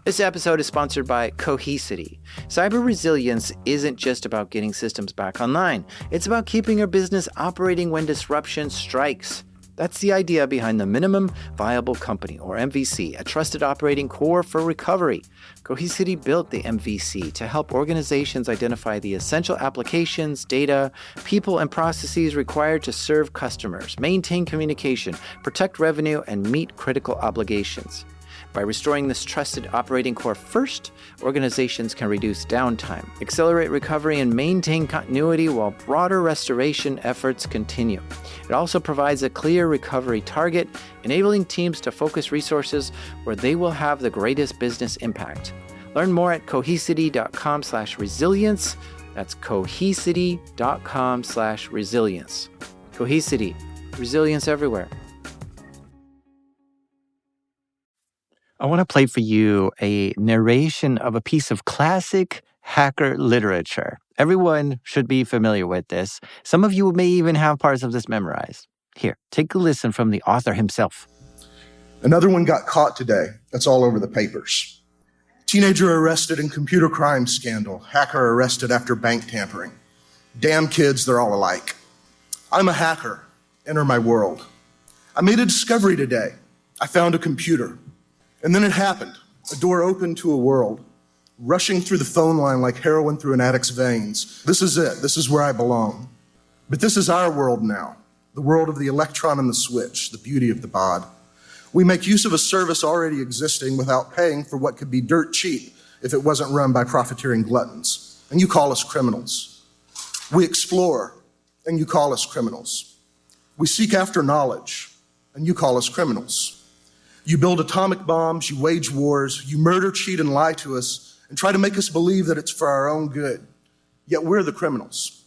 This episode is sponsored by Cohesity. Cyber resilience isn't just about getting systems back online. It's about keeping your business operating when disruption strikes. That's the idea behind the Minimum Viable Company, or MVC, a trusted operating core for recovery. Cohesity built the MVC to help organizations identify the essential applications, data, people, and processes required to serve customers, maintain communication, protect revenue, and meet critical obligations. By restoring this trusted operating core first, organizations can reduce downtime, accelerate recovery, and maintain continuity while broader restoration efforts continue. It also provides a clear recovery target, enabling teams to focus resources where they will have the greatest business impact. Learn more at cohesity.com/resilience. That's cohesity.com/resilience. Cohesity, resilience everywhere. I want to play for you a narration of a piece of classic hacker literature. Everyone should be familiar with this. Some of you may even have parts of this memorized. Here, take a listen from the author himself. Another one got caught today. That's all over the papers. Teenager arrested in computer crime scandal. Hacker arrested after bank tampering. Damn kids, they're all alike. I'm a hacker. Enter my world. I made a discovery today. I found a computer. And then it happened. A door opened to a world, rushing through the phone line like heroin through an addict's veins. This is it. This is where I belong. But this is our world now, the world of the electron and the switch, the beauty of the bod. We make use of a service already existing without paying for what could be dirt cheap if it wasn't run by profiteering gluttons. And you call us criminals. We explore, and you call us criminals. We seek after knowledge, and you call us criminals. You build atomic bombs, you wage wars, you murder, cheat, and lie to us, and try to make us believe that it's for our own good. Yet we're the criminals.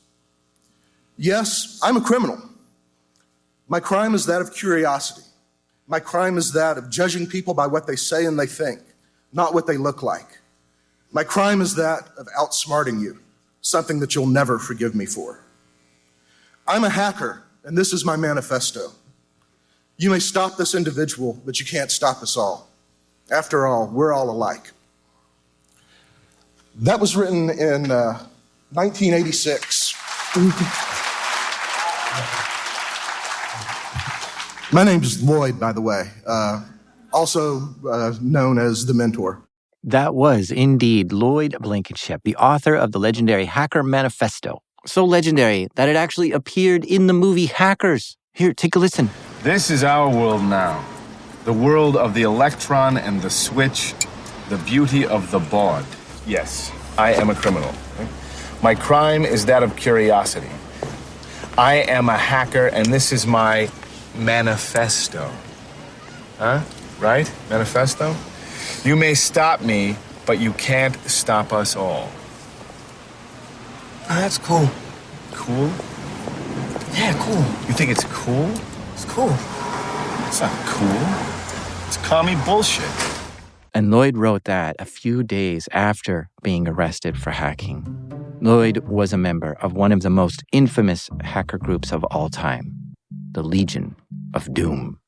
Yes, I'm a criminal. My crime is that of curiosity. My crime is that of judging people by what they say and they think, not what they look like. My crime is that of outsmarting you, something that you'll never forgive me for. I'm a hacker, and this is my manifesto. You may stop this individual, but you can't stop us all. After all, we're all alike. That was written in 1986. My name is Lloyd, by the way, also known as the Mentor. That was indeed Lloyd Blankenship, the author of the legendary Hacker Manifesto. So legendary that it actually appeared in the movie Hackers. Here, take a listen. This is our world now. The world of the electron and the switch, the beauty of the baud. Yes, I am a criminal. My crime is that of curiosity. I am a hacker, and this is my manifesto. Huh? Right? Manifesto? You may stop me, but you can't stop us all. Oh, that's cool. Cool? Yeah, cool. You think it's cool? It's cool. It's not cool. It's commie bullshit. And Lloyd wrote that a few days after being arrested for hacking. Lloyd was a member of one of the most infamous hacker groups of all time, the Legion of Doom.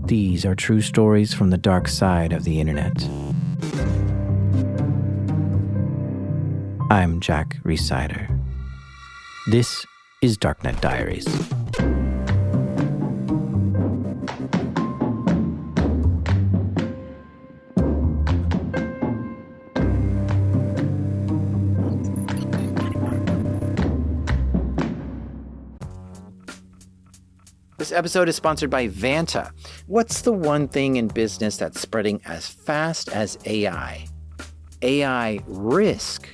These are true stories from the dark side of the internet. I'm Jack Rhysider. This is Darknet Diaries. This episode is sponsored by Vanta. What's the one thing in business that's spreading as fast as AI? AI risk.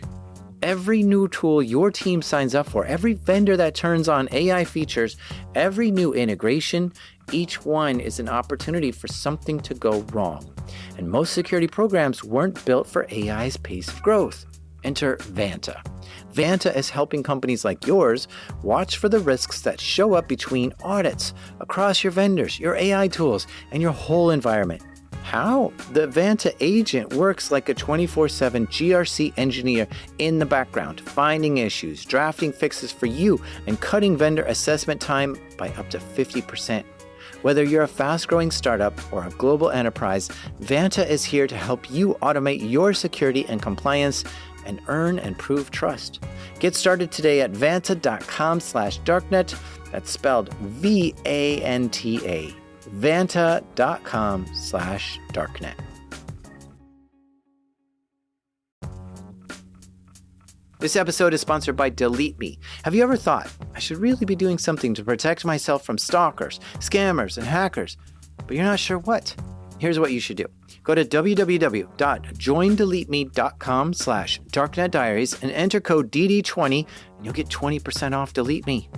Every new tool your team signs up for, every vendor that turns on AI features, every new integration, each one is an opportunity for something to go wrong. And most security programs weren't built for AI's pace of growth. Enter Vanta. Vanta is helping companies like yours watch for the risks that show up between audits, across your vendors, your AI tools, and your whole environment. How? The Vanta agent works like a 24/7 GRC engineer in the background, finding issues, drafting fixes for you, and cutting vendor assessment time by up to 50%. Whether you're a fast-growing startup or a global enterprise, Vanta is here to help you automate your security and compliance and earn and prove trust. Get started today at vanta.com/darknet. That's spelled VANTA. Vanta.com/darknet. This episode is sponsored by Delete Me. Have you ever thought, I should really be doing something to protect myself from stalkers, scammers, and hackers, but you're not sure what? Here's what you should do. Go to www.joindeleteme.com/darknetdiaries and enter code DD20 and you'll get 20% off Delete Me.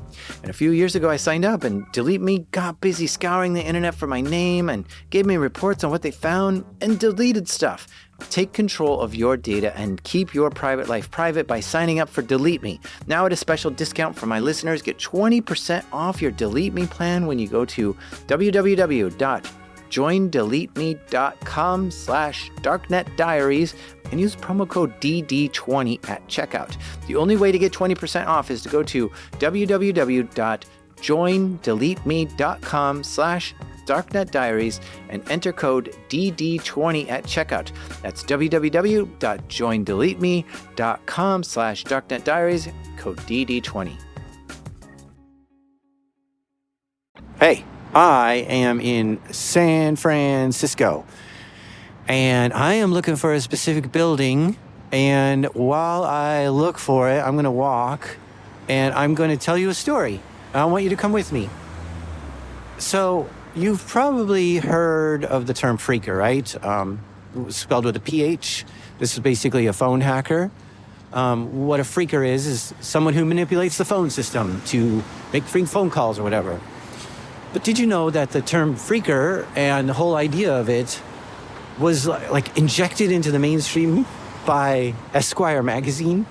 And a few years ago I signed up and Delete Me got busy scouring the internet for my name and gave me reports on what they found and deleted stuff. Take control of your data and keep your private life private by signing up for Delete Me. Now at a special discount for my listeners, get 20% off your Delete Me plan when you go to www.joindeleteme.com/darknetdiaries and use promo code DD20 at checkout. The only way to get 20% off is to go to www.joindeleteme.com/darknetdiaries and enter code DD20 at checkout. That's www.joindeleteme.com/darknetdiaries, code DD20. Hey, I am in San Francisco and I am looking for a specific building, and while I look for it, I'm going to walk and I'm going to tell you a story. I want you to come with me. So you've probably heard of the term phreaker, right? Spelled with a PH. This is basically a phone hacker. What a phreaker is someone who manipulates the phone system to make phone calls or whatever. But did you know that the term phreaker and the whole idea of it was like injected into the mainstream by Esquire magazine?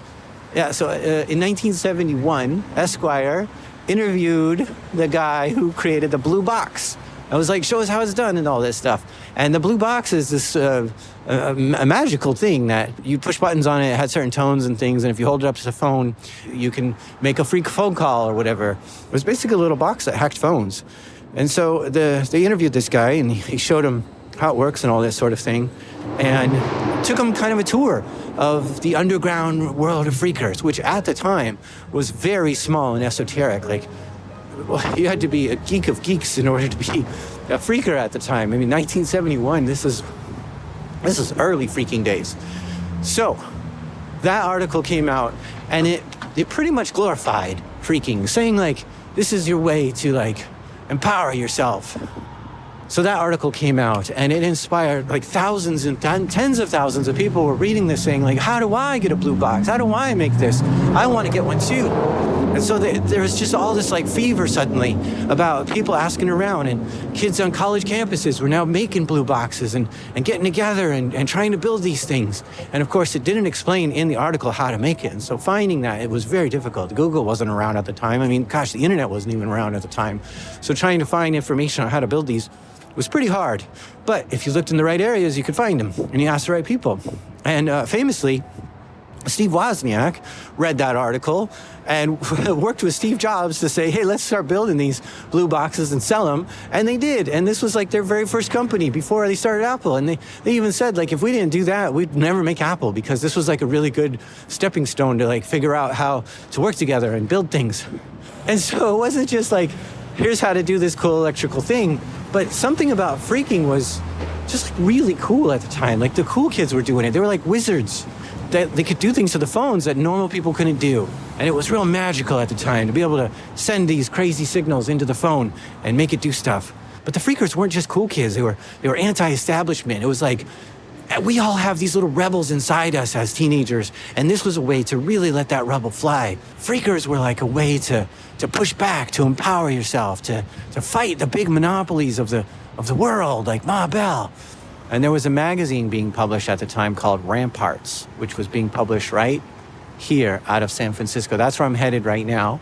Yeah, so in 1971, Esquire interviewed the guy who created the blue box. I was like, show us how it's done and all this stuff. And the blue box is this a magical thing that you push buttons on it. It had certain tones and things. And if you hold it up to the phone, you can make a freak phone call or whatever. It was basically a little box that hacked phones. And so they interviewed this guy and he showed him how it works and all this sort of thing. And took him kind of a tour of the underground world of phreakers, which at the time was very small and esoteric. Like, well, you had to be a geek of geeks in order to be a phreaker at the time. I mean, 1971, this is early phreaking days. So that article came out and it pretty much glorified phreaking, saying like, this is your way to like empower yourself. So that article came out and it inspired like thousands and tens of thousands of people were reading this saying like, how do I get a blue box? How do I make this? I want to get one too. And so there was just all this like fever suddenly about people asking around, and kids on college campuses were now making blue boxes and getting together and trying to build these things. And of course it didn't explain in the article how to make it. And so finding that, it was very difficult. Google wasn't around at the time. I mean, gosh, the internet wasn't even around at the time. So trying to find information on how to build these was pretty hard. But if you looked in the right areas, you could find them, and you asked the right people. And famously, Steve Wozniak read that article and worked with Steve Jobs to say, hey, let's start building these blue boxes and sell them. And they did. And this was like their very first company before they started Apple. And they even said, like, if we didn't do that, we'd never make Apple, because this was like a really good stepping stone to like figure out how to work together and build things. And so it wasn't just like, here's how to do this cool electrical thing, but something about phreaking was just like really cool at the time. Like the cool kids were doing it. They were like wizards. They could do things to the phones that normal people couldn't do. And it was real magical at the time to be able to send these crazy signals into the phone and make it do stuff. But the phreakers weren't just cool kids. They were anti-establishment. It was like, we all have these little rebels inside us as teenagers, and this was a way to really let that rebel fly. Phreakers were like a way to push back, to empower yourself, to fight the big monopolies of the world, like Ma Bell. And there was a magazine being published at the time called Ramparts, which was being published right here out of San Francisco. That's where I'm headed right now.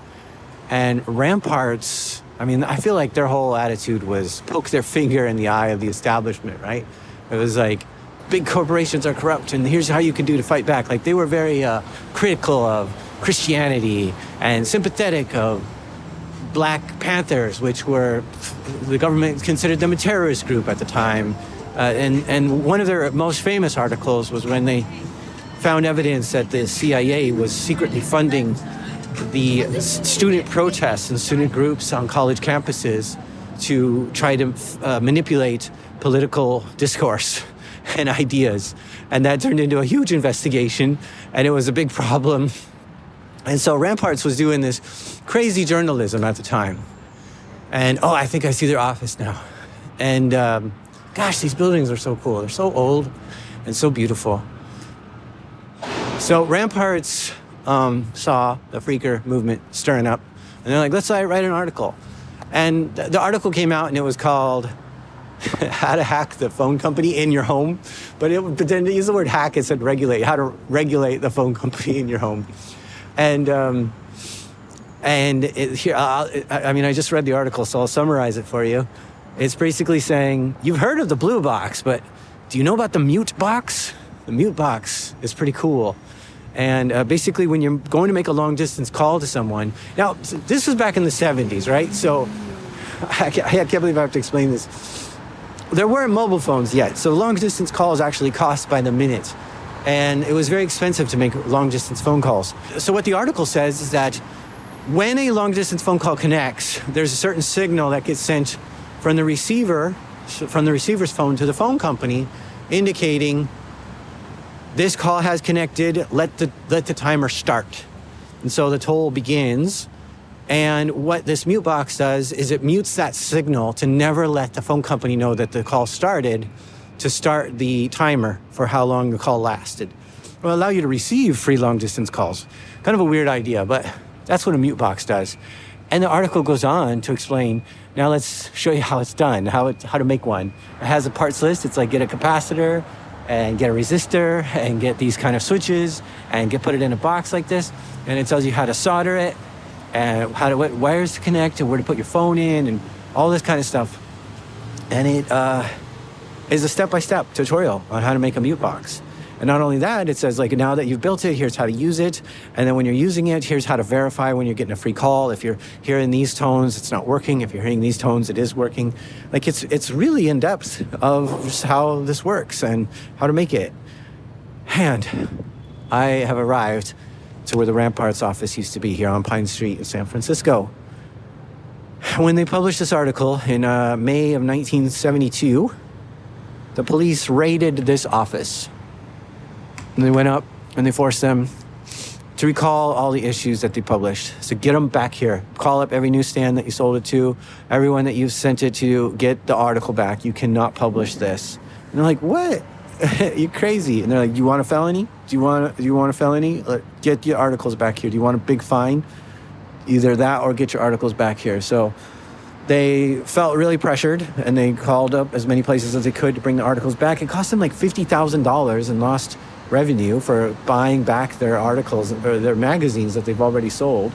And Ramparts, I mean, I feel like their whole attitude was poke their finger in the eye of the establishment, right? It was like, big corporations are corrupt, and here's how you can do to fight back. Like, they were very critical of Christianity and sympathetic of Black Panthers, which were, the government considered them a terrorist group at the time. And one of their most famous articles was when they found evidence that the CIA was secretly funding the student protests and student groups on college campuses to try to manipulate political discourse and ideas. And that turned into a huge investigation, and it was a big problem. And so Ramparts was doing this crazy journalism at the time. And, I think I see their office now. And, gosh, these buildings are so cool. They're so old and so beautiful. So Ramparts saw the phreaker movement stirring up, and they're like, let's write an article. And the article came out, and it was called How to Hack the Phone Company in Your Home. But then to use the word hack, it said regulate, how to regulate the phone company in your home. And I just read the article, so I'll summarize it for you. It's basically saying, you've heard of the blue box, but do you know about the mute box? The mute box is pretty cool. And basically, when you're going to make a long-distance call to someone... Now, this was back in the 70s, right? So I can't believe I have to explain this. There weren't mobile phones yet, so long-distance calls actually cost by the minute. And it was very expensive to make long-distance phone calls. So what the article says is that when a long-distance phone call connects, there's a certain signal that gets sent from the receiver's phone to the phone company, indicating this call has connected, let the timer start. And so the toll begins. And what this mute box does is it mutes that signal to never let the phone company know that the call started, to start the timer for how long the call lasted. It will allow you to receive free long-distance calls. Kind of a weird idea, but that's what a mute box does. And the article goes on to explain, now let's show you how it's done, how to make one. It has a parts list. It's like get a capacitor and get a resistor and get these kind of switches and put it in a box like this. And it tells you how to solder it and what wires to connect and where to put your phone in and all this kind of stuff. And it is a step-by-step tutorial on how to make a mute box. And not only that, it says, like, now that you've built it, here's how to use it. And then when you're using it, here's how to verify when you're getting a free call. If you're hearing these tones, it's not working. If you're hearing these tones, it is working. Like, it's really in-depth of just how this works and how to make it. And I have arrived to where the Ramparts office used to be here on Pine Street in San Francisco. When they published this article in May of 1972, the police raided this office. And they went up and they forced them to recall all the issues that they published. So get them back here. Call up every newsstand that you sold it to, everyone that you've sent it to, get the article back. You cannot publish this. And they're like, what? You're crazy. And they're like, you want a felony? Do you want a felony? Get your articles back here. Do you want a big fine? Either that or get your articles back here. So they felt really pressured, and they called up as many places as they could to bring the articles back. It cost them like $50,000 in lost revenue for buying back their articles or their magazines that they've already sold.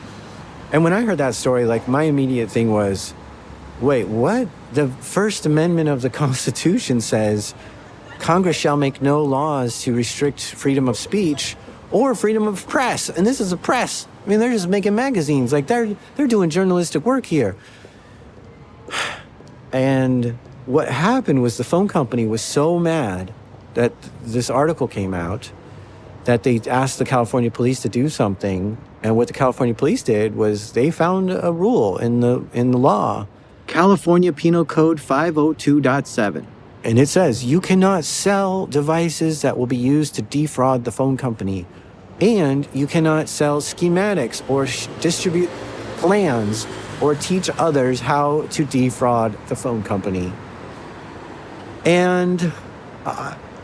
And when I heard that story, like, my immediate thing was, wait, what? The First Amendment of the Constitution says Congress shall make no laws to restrict freedom of speech or freedom of press. And this is a press. I mean, they're just making magazines. Like, they're doing journalistic work here. And what happened was the phone company was so mad that this article came out that they asked the California police to do something. And what the California police did was they found a rule in the law. California Penal Code 502.7. And it says you cannot sell devices that will be used to defraud the phone company. And you cannot sell schematics or distribute plans or teach others how to defraud the phone company. And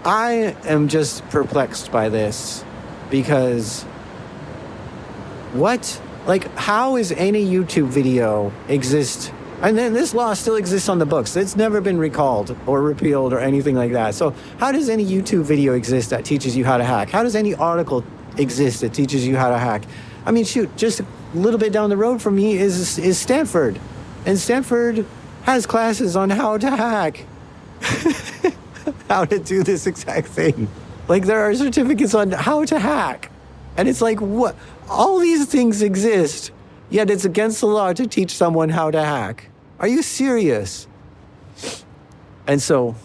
I am just perplexed by this because what? Like, how is any YouTube video exist? And then this law still exists on the books. It's never been recalled or repealed or anything like that. So how does any YouTube video exist that teaches you how to hack? How does any article exist that teaches you how to hack? I mean, shoot, just a little bit down the road from me is Stanford. And Stanford has classes on how to hack. How to do this exact thing. Like, there are certificates on how to hack. And it's like, what? All these things exist. Yet it's against the law to teach someone how to hack. Are you serious? And so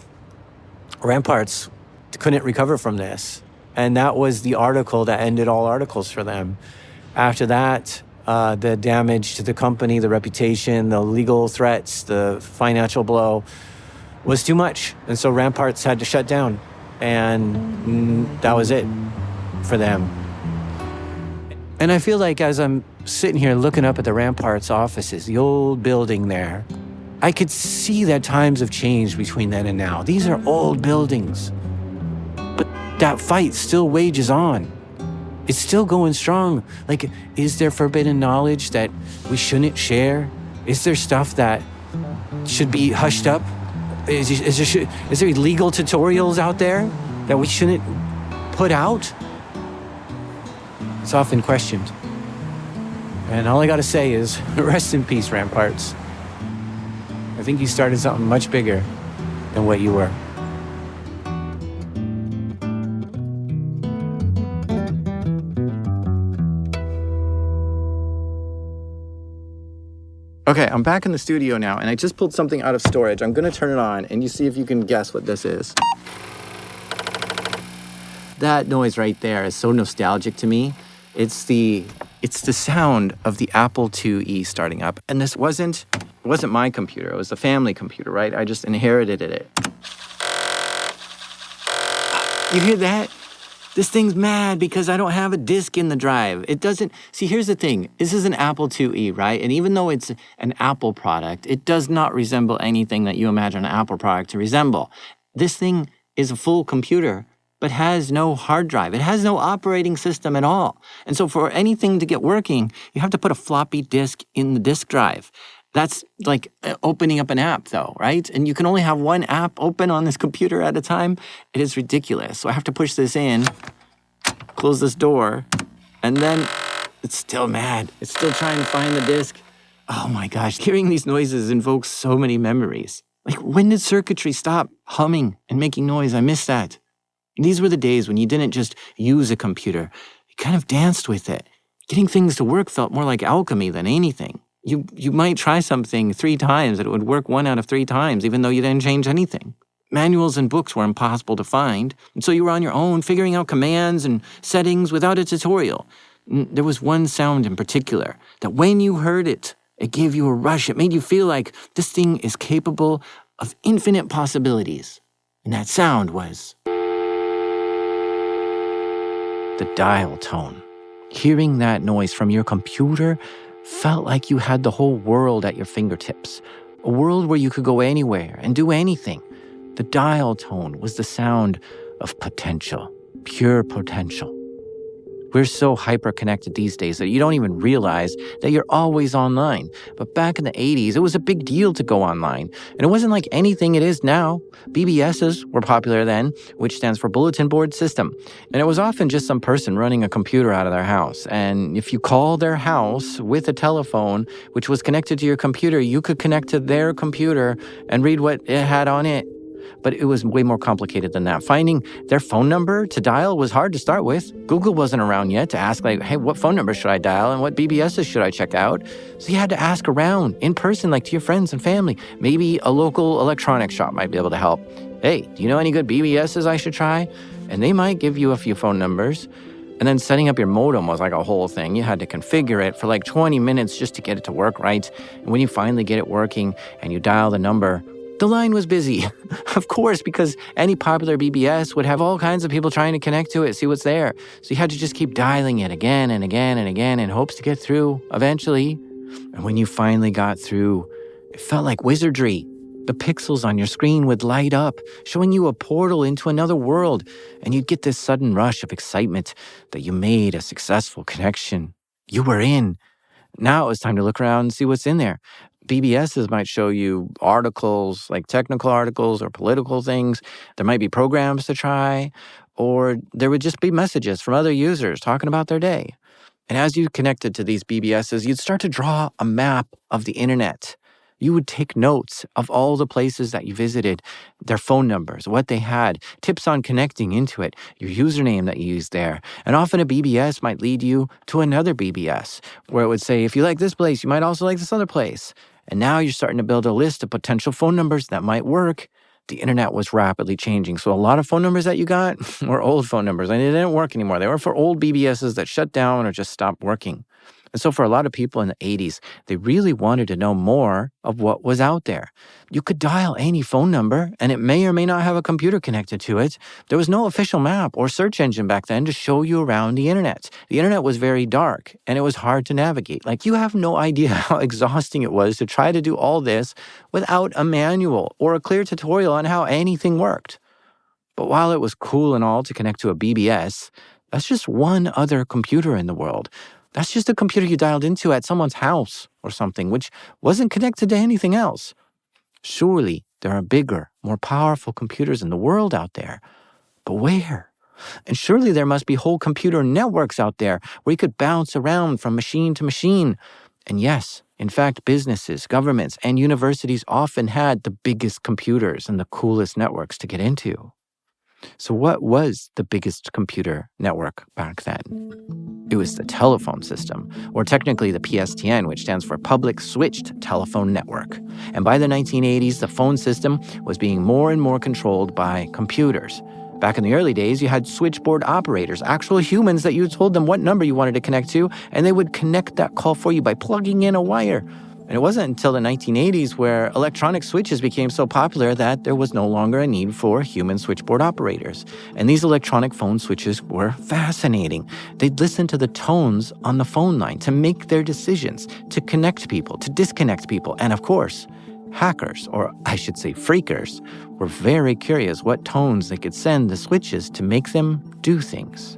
Ramparts couldn't recover from this. And that was the article that ended all articles for them. After that, the damage to the company, the reputation, the legal threats, the financial blow was too much. And so Ramparts had to shut down. And that was it for them. And I feel like as I'm sitting here looking up at the Ramparts offices, the old building there, I could see that times have changed between then and now. These are old buildings. But that fight still wages on. It's still going strong. Like, is there forbidden knowledge that we shouldn't share? Is there stuff that should be hushed up? Is there illegal tutorials out there that we shouldn't put out? It's often questioned. And all I gotta say is, rest in peace, Ramparts. I think you started something much bigger than what you were. Okay, I'm back in the studio now, and I just pulled something out of storage. I'm gonna turn it on, and you see if you can guess what this is. That noise right there is so nostalgic to me. It's the sound of the Apple IIe starting up. And this wasn't my computer, it was the family computer, right? I just inherited it. You hear that? This thing's mad because I don't have a disk in the drive. It doesn't, see, here's the thing. This is an Apple IIe, right? And even though it's an Apple product, it does not resemble anything that you imagine an Apple product to resemble. This thing is a full computer, but has no hard drive. It has no operating system at all. And so for anything to get working, you have to put a floppy disk in the disk drive. That's like opening up an app though, right? And you can only have one app open on this computer at a time. It is ridiculous. So I have to push this in, close this door, and then it's still mad. It's still trying to find the disk. Oh my gosh, hearing these noises invokes so many memories. Like, when did circuitry stop humming and making noise? I miss that. These were the days when you didn't just use a computer, you kind of danced with it. Getting things to work felt more like alchemy than anything. You might try something 3 times and it would work 1 out of 3 times, even though you didn't change anything. Manuals and books were impossible to find, and so you were on your own figuring out commands and settings without a tutorial. There was one sound in particular that when you heard it, it gave you a rush. It made you feel like this thing is capable of infinite possibilities. And that sound was the dial tone. Hearing that noise from your computer felt like you had the whole world at your fingertips, a world where you could go anywhere and do anything. The dial tone was the sound of potential, pure potential. We're so hyper-connected these days that you don't even realize that you're always online. But back in the 80s, it was a big deal to go online. And it wasn't like anything it is now. BBSes were popular then, which stands for Bulletin Board System. And it was often just some person running a computer out of their house. And if you called their house with a telephone, which was connected to your computer, you could connect to their computer and read what it had on it. But it was way more complicated than that. Finding their phone number to dial was hard to start with. Google wasn't around yet to ask, like, hey, what phone number should I dial and what BBSes should I check out? So you had to ask around in person, like to your friends and family. Maybe a local electronics shop might be able to help. Hey, do you know any good BBSes I should try? And they might give you a few phone numbers. And then setting up your modem was like a whole thing. You had to configure it for like 20 minutes just to get it to work right. And when you finally get it working and you dial the number, the line was busy, of course, because any popular BBS would have all kinds of people trying to connect to it, see what's there. So you had to just keep dialing it again and again and again in hopes to get through eventually. And when you finally got through, it felt like wizardry. The pixels on your screen would light up, showing you a portal into another world, and you'd get this sudden rush of excitement that you made a successful connection. You were in. Now it was time to look around and see what's in there. BBSes might show you articles, like technical articles or political things. There might be programs to try, or there would just be messages from other users talking about their day. And as you connected to these BBSes, you'd start to draw a map of the internet. You would take notes of all the places that you visited, their phone numbers, what they had, tips on connecting into it, your username that you used there. And often a BBS might lead you to another BBS, where it would say, if you like this place, you might also like this other place. And now you're starting to build a list of potential phone numbers that might work. The internet was rapidly changing, so a lot of phone numbers that you got were old phone numbers, and they didn't work anymore. They were for old BBSs that shut down or just stopped working. And so for a lot of people in the 80s, they really wanted to know more of what was out there. You could dial any phone number, and it may or may not have a computer connected to it. There was no official map or search engine back then to show you around the internet. The internet was very dark, and it was hard to navigate. Like, you have no idea how exhausting it was to try to do all this without a manual or a clear tutorial on how anything worked. But while it was cool and all to connect to a BBS, that's just one other computer in the world. That's just a computer you dialed into at someone's house or something, which wasn't connected to anything else. Surely there are bigger, more powerful computers in the world out there. But where? And surely there must be whole computer networks out there where you could bounce around from machine to machine. And yes, in fact, businesses, governments, and universities often had the biggest computers and the coolest networks to get into. So what was the biggest computer network back then? It was the telephone system, or technically the PSTN, which stands for Public Switched Telephone Network. And by the 1980s, the phone system was being more and more controlled by computers. Back in the early days, you had switchboard operators, actual humans that you told them what number you wanted to connect to, and they would connect that call for you by plugging in a wire. And it wasn't until the 1980s where electronic switches became so popular that there was no longer a need for human switchboard operators. And these electronic phone switches were fascinating. They'd listen to the tones on the phone line to make their decisions, to connect people, to disconnect people. And of course, hackers, or I should say phreakers, were very curious what tones they could send the switches to make them do things.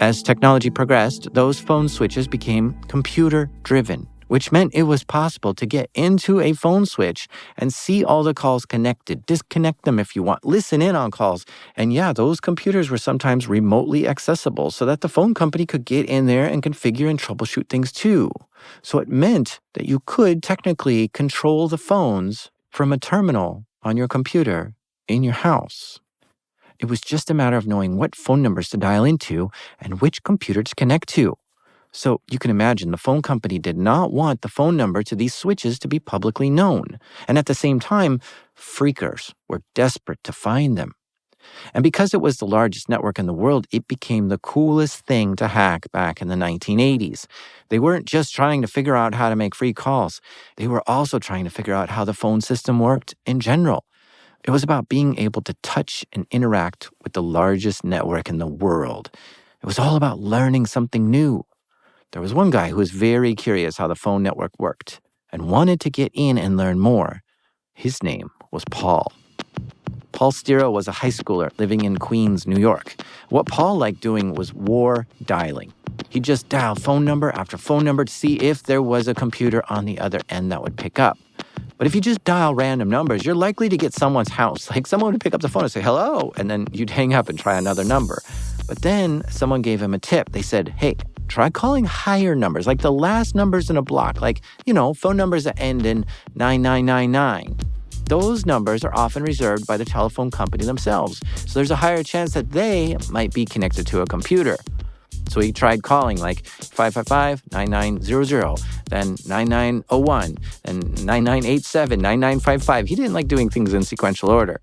As technology progressed, those phone switches became computer-driven, which meant it was possible to get into a phone switch and see all the calls connected, disconnect them if you want, listen in on calls. And yeah, those computers were sometimes remotely accessible so that the phone company could get in there and configure and troubleshoot things too. So it meant that you could technically control the phones from a terminal on your computer in your house. It was just a matter of knowing what phone numbers to dial into and which computer to connect to. So you can imagine the phone company did not want the phone number to these switches to be publicly known. And at the same time, phreakers were desperate to find them. And because it was the largest network in the world, it became the coolest thing to hack back in the 1980s. They weren't just trying to figure out how to make free calls. They were also trying to figure out how the phone system worked in general. It was about being able to touch and interact with the largest network in the world. It was all about learning something new. There was one guy who was very curious how the phone network worked and wanted to get in and learn more. His name was Paul. Paul Stiro was a high schooler living in Queens, New York. What Paul liked doing was war dialing. He'd just dial phone number after phone number to see if there was a computer on the other end that would pick up. But if you just dial random numbers, you're likely to get someone's house. Like, someone would pick up the phone and say, hello, and then you'd hang up and try another number. But then someone gave him a tip. They said, hey, try calling higher numbers, like the last numbers in a block, like, phone numbers that end in 9999. Those numbers are often reserved by the telephone company themselves, so there's a higher chance that they might be connected to a computer. So he tried calling like 555-9900, then 9901, then 9987, 9955. He didn't like doing things in sequential order.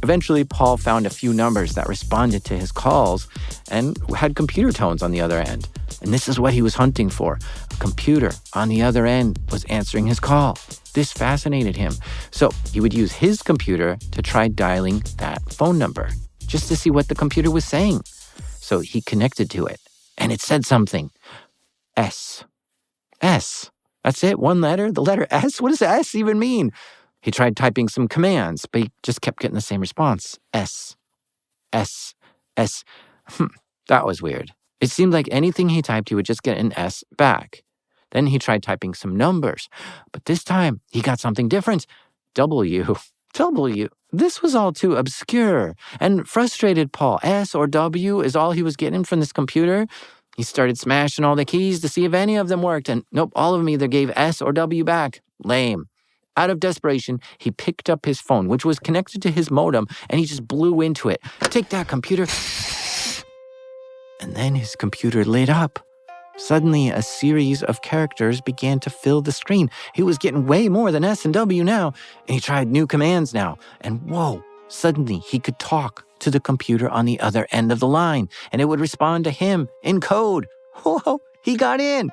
Eventually, Paul found a few numbers that responded to his calls and had computer tones on the other end. And this is what he was hunting for. A computer on the other end was answering his call. This fascinated him. So he would use his computer to try dialing that phone number, just to see what the computer was saying. So he connected to it. And it said something. S. S. That's it, one letter, the letter S? What does S even mean? He tried typing some commands, but he just kept getting the same response. S. S. S. That was weird. It seemed like anything he typed, he would just get an S back. Then he tried typing some numbers, but this time he got something different. W. W. This was all too obscure and frustrated Paul. S or W is all he was getting from this computer. He started smashing all the keys to see if any of them worked, and nope, all of them either gave S or W back. Lame. Out of desperation, he picked up his phone, which was connected to his modem, and he just blew into it. Take that, computer. And then his computer lit up. Suddenly, a series of characters began to fill the screen. He was getting way more than S and W now, and he tried new commands now. And whoa, suddenly he could talk to the computer on the other end of the line, and it would respond to him in code. Whoa, he got in.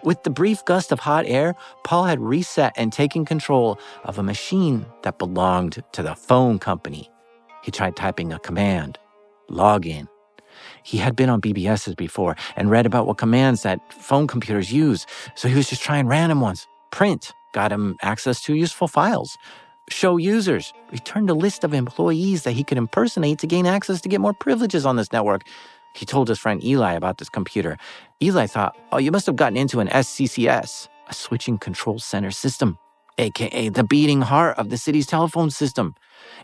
With the brief gust of hot air, Paul had reset and taken control of a machine that belonged to the phone company. He tried typing a command, login. He had been on BBSes before and read about what commands that phone computers use, so he was just trying random ones. Print got him access to useful files. Show users returned a list of employees that he could impersonate to gain access to get more privileges on this network. He told his friend Eli about this computer. Eli thought, oh, you must have gotten into an SCCS, a switching control center system, aka the beating heart of the city's telephone system.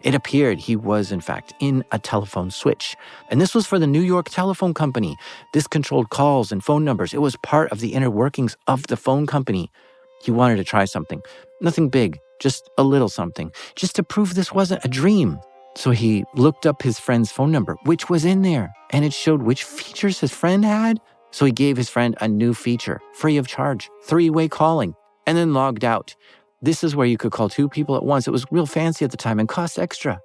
It appeared he was, in fact, in a telephone switch. And this was for the New York Telephone Company. This controlled calls and phone numbers. It was part of the inner workings of the phone company. He wanted to try something. Nothing big, just a little something, just to prove this wasn't a dream. So he looked up his friend's phone number, which was in there, and it showed which features his friend had. So he gave his friend a new feature, free of charge, 3-way calling, and then logged out. This is where you could call 2 people at once. It was real fancy at the time and cost extra.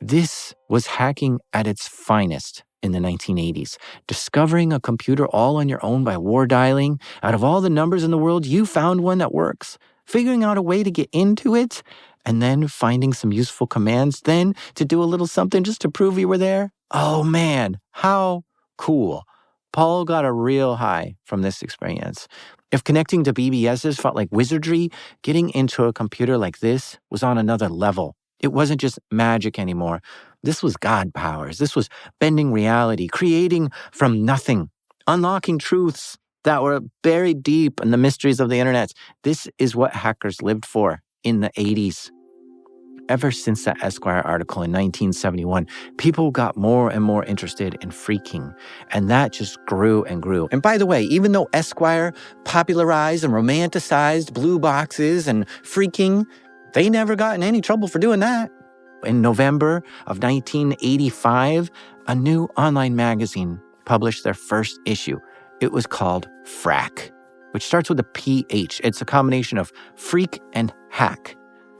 This was hacking at its finest in the 1980s. Discovering a computer all on your own by war dialing. Out of all the numbers in the world, you found one that works. Figuring out a way to get into it, and then finding some useful commands, then to do a little something just to prove you were there. Oh man, how cool. Paul got a real high from this experience. If connecting to BBSes felt like wizardry, getting into a computer like this was on another level. It wasn't just magic anymore. This was God powers. This was bending reality, creating from nothing, unlocking truths that were buried deep in the mysteries of the internet. This is what hackers lived for in the 80s. Ever since that Esquire article in 1971, people got more and more interested in phreaking, and that just grew and grew. And by the way, even though Esquire popularized and romanticized blue boxes and phreaking, they never got in any trouble for doing that. In November of 1985, a new online magazine published their first issue. It was called Phrack, which starts with a PH. It's a combination of phreak and hack.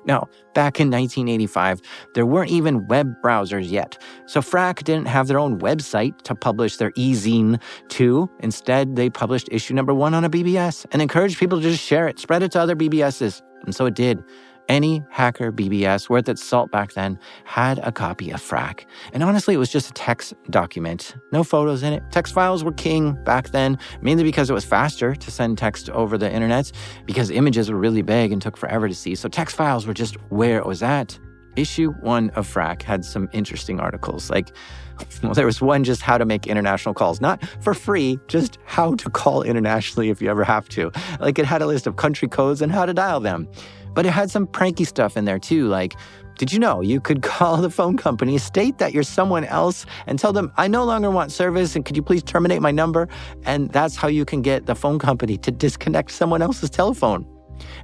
Now, back in 1985, there weren't even web browsers yet, so Phrack didn't have their own website to publish their e-zine to. Instead, they published issue number 1 on a BBS and encouraged people to just share it, spread it to other BBSes. And so it did. Any hacker BBS worth its salt back then had a copy of Phrack. And honestly, it was just a text document. No photos in it. Text files were king back then, mainly because it was faster to send text over the internet, because images were really big and took forever to see. So text files were just where it was at. Issue 1 of Phrack had some interesting articles. There was one just how to make international calls. Not for free, just how to call internationally if you ever have to. It had a list of country codes and how to dial them. But it had some pranky stuff in there too, did you know you could call the phone company, state that you're someone else, and tell them, I no longer want service, and could you please terminate my number? And that's how you can get the phone company to disconnect someone else's telephone.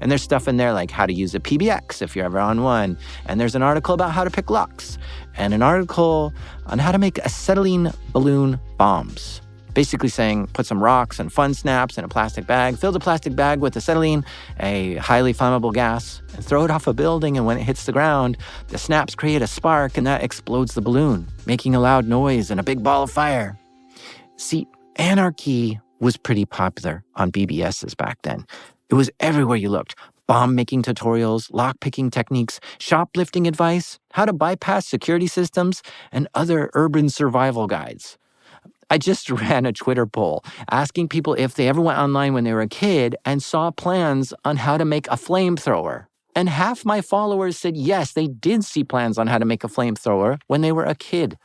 And there's stuff in there like how to use a PBX if you're ever on one. And there's an article about how to pick locks. And an article on how to make acetylene balloon bombs. Basically saying, put some rocks and fun snaps in a plastic bag, fill the plastic bag with acetylene, a highly flammable gas, and throw it off a building, and when it hits the ground, the snaps create a spark, and that explodes the balloon, making a loud noise and a big ball of fire. See, anarchy was pretty popular on BBSs back then. It was everywhere you looked. Bomb-making tutorials, lock-picking techniques, shoplifting advice, how to bypass security systems, and other urban survival guides. I just ran a Twitter poll asking people if they ever went online when they were a kid and saw plans on how to make a flamethrower. And half my followers said yes, they did see plans on how to make a flamethrower when they were a kid.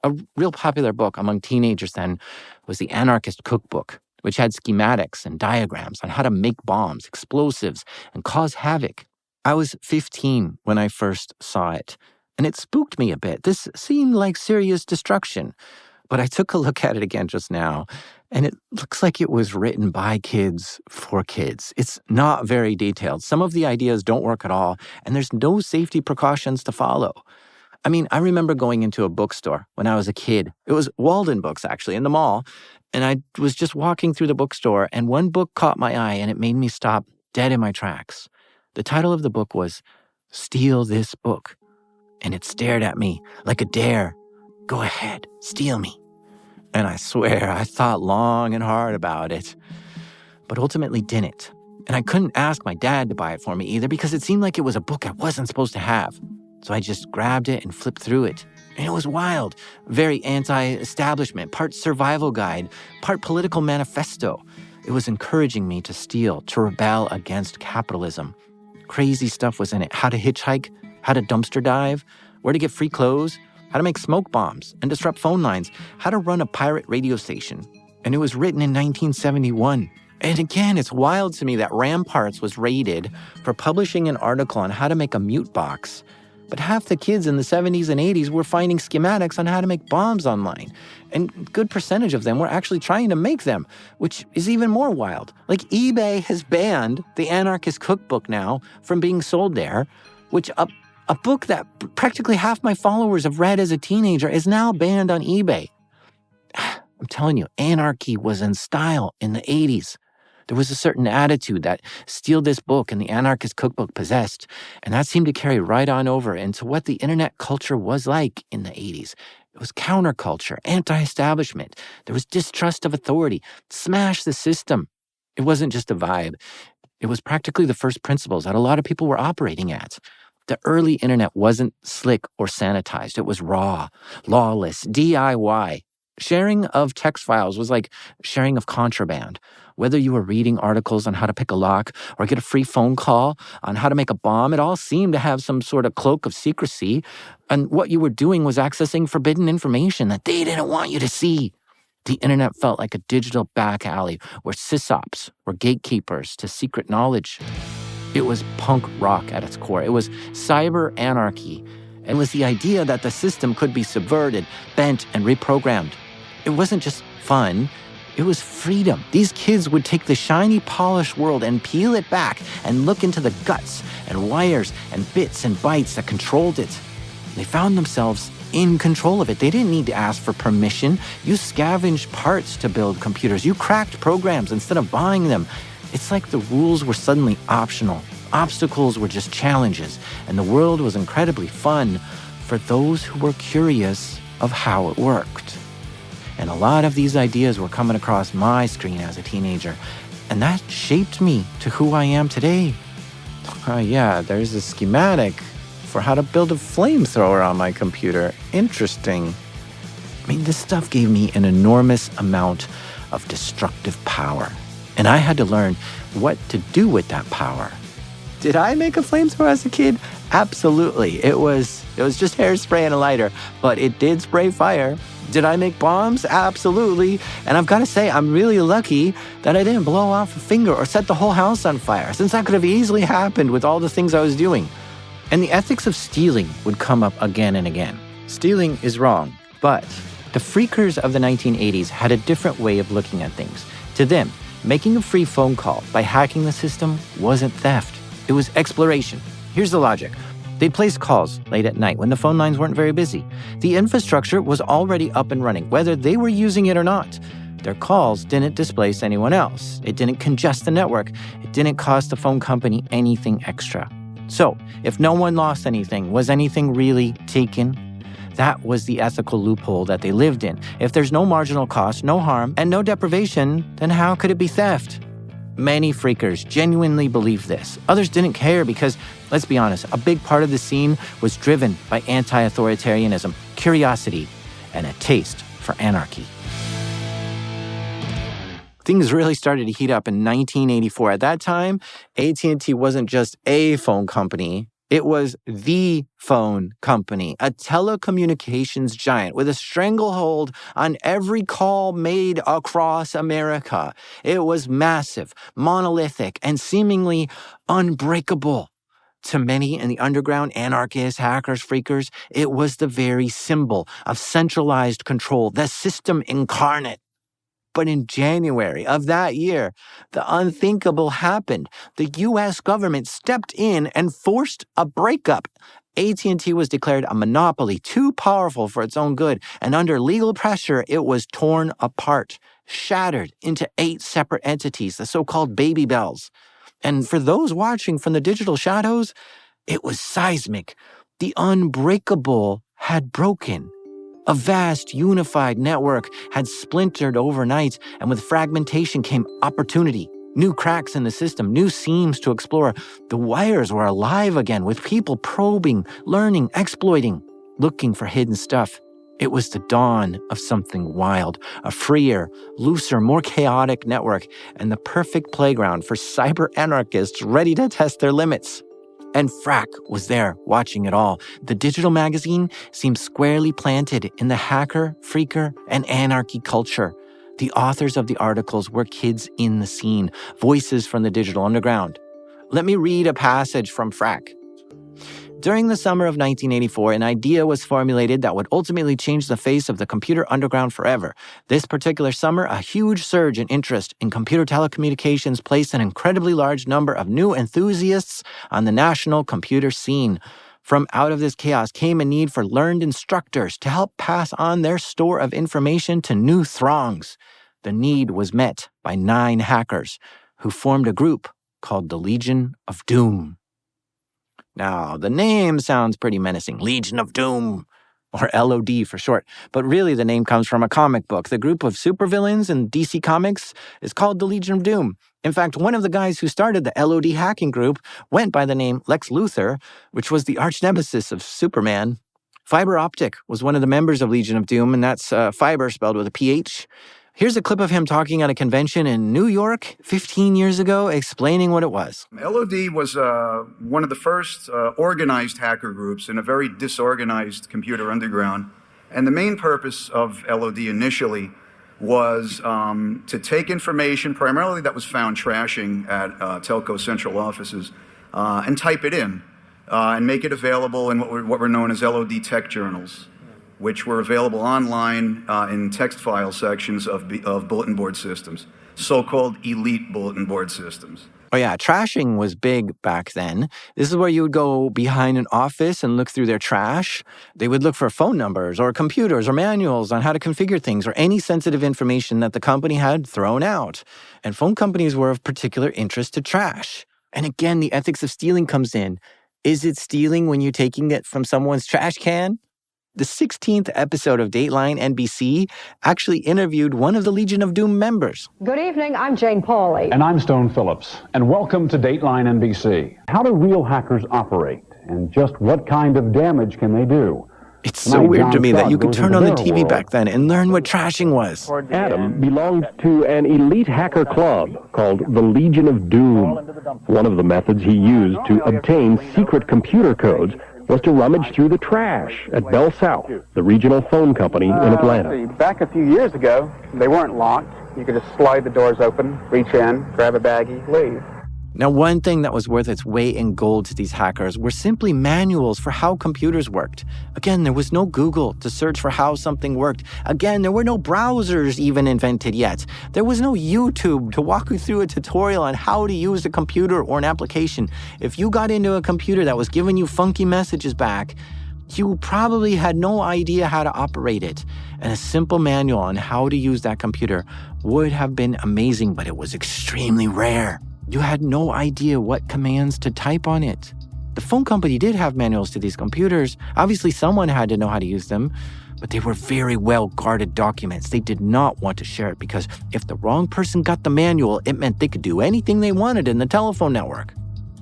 A real popular book among teenagers then was The Anarchist Cookbook, which had schematics and diagrams on how to make bombs, explosives, and cause havoc. I was 15 when I first saw it, and it spooked me a bit. This seemed like serious destruction. But I took a look at it again just now, and it looks like it was written by kids for kids. It's not very detailed. Some of the ideas don't work at all, and there's no safety precautions to follow. I mean, I remember going into a bookstore when I was a kid. It was Walden Books, actually, in the mall. And I was just walking through the bookstore, and one book caught my eye, and it made me stop dead in my tracks. The title of the book was Steal This Book. And it stared at me like a dare. Go ahead, steal me. And I swear, I thought long and hard about it, but ultimately didn't. And I couldn't ask my dad to buy it for me either because it seemed like it was a book I wasn't supposed to have. So I just grabbed it and flipped through it. And it was wild, very anti-establishment, part survival guide, part political manifesto. It was encouraging me to steal, to rebel against capitalism. Crazy stuff was in it. How to hitchhike, how to dumpster dive, where to get free clothes, how to make smoke bombs and disrupt phone lines, how to run a pirate radio station. And it was written in 1971. And again, it's wild to me that Ramparts was raided for publishing an article on how to make a mute box. But half the kids in the 70s and 80s were finding schematics on how to make bombs online. And a good percentage of them were actually trying to make them, which is even more wild. Like eBay has banned the Anarchist Cookbook now from being sold there, which a book that practically half my followers have read as a teenager is now banned on eBay. I'm telling you, anarchy was in style in the 80s. There was a certain attitude that Steal This Book and the Anarchist Cookbook possessed, and that seemed to carry right on over into what the internet culture was like in the 80s. It was counterculture, anti-establishment. There was distrust of authority, smash the system. It wasn't just a vibe. It was practically the first principles that a lot of people were operating at. The early internet wasn't slick or sanitized. It was raw, lawless, DIY. Sharing of text files was like sharing of contraband. Whether you were reading articles on how to pick a lock or get a free phone call on how to make a bomb, it all seemed to have some sort of cloak of secrecy. And what you were doing was accessing forbidden information that they didn't want you to see. The internet felt like a digital back alley where sysops were gatekeepers to secret knowledge. It was punk rock at its core. It was cyber anarchy. It was the idea that the system could be subverted, bent, and reprogrammed. It wasn't just fun. It was freedom. These kids would take the shiny, polished world and peel it back and look into the guts and wires and bits and bytes that controlled it. They found themselves in control of it. They didn't need to ask for permission. You scavenged parts to build computers. You cracked programs instead of buying them. It's like the rules were suddenly optional. Obstacles were just challenges, and the world was incredibly fun for those who were curious of how it worked. And a lot of these ideas were coming across my screen as a teenager, and that shaped me to who I am today. Yeah, there's a schematic for how to build a flamethrower on my computer. Interesting. I mean, this stuff gave me an enormous amount of destructive power, and I had to learn what to do with that power. Did I make a flamethrower as a kid? Absolutely. It was just hairspray and a lighter, but it did spray fire. Did I make bombs? Absolutely. And I've got to say, I'm really lucky that I didn't blow off a finger or set the whole house on fire, since that could have easily happened with all the things I was doing. And the ethics of stealing would come up again and again. Stealing is wrong, but the phreakers of the 1980s had a different way of looking at things. To them, making a free phone call by hacking the system wasn't theft. It was exploration. Here's the logic. They'd place calls late at night when the phone lines weren't very busy. The infrastructure was already up and running, whether they were using it or not. Their calls didn't displace anyone else. It didn't congest the network. It didn't cost the phone company anything extra. So, if no one lost anything, was anything really taken? That was the ethical loophole that they lived in. If there's no marginal cost, no harm, and no deprivation, then how could it be theft? Many phreakers genuinely believed this. Others didn't care because, let's be honest, a big part of the scene was driven by anti-authoritarianism, curiosity, and a taste for anarchy. Things really started to heat up in 1984. At that time, AT&T wasn't just a phone company. It was the phone company, a telecommunications giant with a stranglehold on every call made across America. It was massive, monolithic, and seemingly unbreakable. To many in the underground, anarchists, hackers, phreakers, it was the very symbol of centralized control, the system incarnate. But in January of that year, the unthinkable happened. The U.S. government stepped in and forced a breakup. AT&T was declared a monopoly, too powerful for its own good, and under legal pressure, it was torn apart, shattered into 8 separate entities, the so-called baby bells. And for those watching from the digital shadows, it was seismic. The unbreakable had broken. A vast, unified network had splintered overnight, and with fragmentation came opportunity. New cracks in the system, new seams to explore. The wires were alive again, with people probing, learning, exploiting, looking for hidden stuff. It was the dawn of something wild, a freer, looser, more chaotic network, and the perfect playground for cyber anarchists ready to test their limits. And Phrack was there, watching it all. The digital magazine seemed squarely planted in the hacker, phreaker, and anarchy culture. The authors of the articles were kids in the scene, voices from the digital underground. Let me read a passage from Phrack. During the summer of 1984, an idea was formulated that would ultimately change the face of the computer underground forever. This particular summer, a huge surge in interest in computer telecommunications placed an incredibly large number of new enthusiasts on the national computer scene. From out of this chaos came a need for learned instructors to help pass on their store of information to new throngs. The need was met by 9 hackers who formed a group called the Legion of Doom. Now, the name sounds pretty menacing, Legion of Doom, or LoD for short, but really the name comes from a comic book. The group of supervillains in DC Comics is called the Legion of Doom. In fact, one of the guys who started the LoD hacking group went by the name Lex Luthor, which was the arch nemesis of Superman. Fiber Optic was one of the members of Legion of Doom, and that's fiber spelled with a PH. Here's a clip of him talking at a convention in New York 15 years ago, explaining what it was. LoD was one of the first organized hacker groups in a very disorganized computer underground. And the main purpose of LoD initially was to take information, primarily that was found trashing at telco central offices, and type it in and make it available in what were known as LoD tech journals, which were available online in text file sections of bulletin board systems, so-called elite bulletin board systems. Oh yeah, trashing was big back then. This is where you would go behind an office and look through their trash. They would look for phone numbers or computers or manuals on how to configure things or any sensitive information that the company had thrown out. And phone companies were of particular interest to trash. And again, the ethics of stealing comes in. Is it stealing when you're taking it from someone's trash can? The 16th episode of Dateline NBC actually interviewed one of the Legion of Doom members. Good evening, I'm Jane Pauley. And I'm Stone Phillips. And welcome to Dateline NBC. How do real hackers operate? And just what kind of damage can they do? It's so weird to me that you could turn on the TV back then and learn what trashing was. Adam belonged to an elite hacker club called the Legion of Doom. One of the methods he used to obtain secret computer codes was to rummage through the trash at Bell South, the regional phone company in Atlanta. Back a few years ago, they weren't locked. You could just slide the doors open, reach in, grab a baggie, leave. Now, one thing that was worth its weight in gold to these hackers were simply manuals for how computers worked. Again, there was no Google to search for how something worked. Again, there were no browsers even invented yet. There was no YouTube to walk you through a tutorial on how to use a computer or an application. If you got into a computer that was giving you funky messages back, you probably had no idea how to operate it. And a simple manual on how to use that computer would have been amazing, but it was extremely rare. You had no idea what commands to type on it. The phone company did have manuals to these computers. Obviously, someone had to know how to use them, but they were very well-guarded documents. They did not want to share it because if the wrong person got the manual, it meant they could do anything they wanted in the telephone network.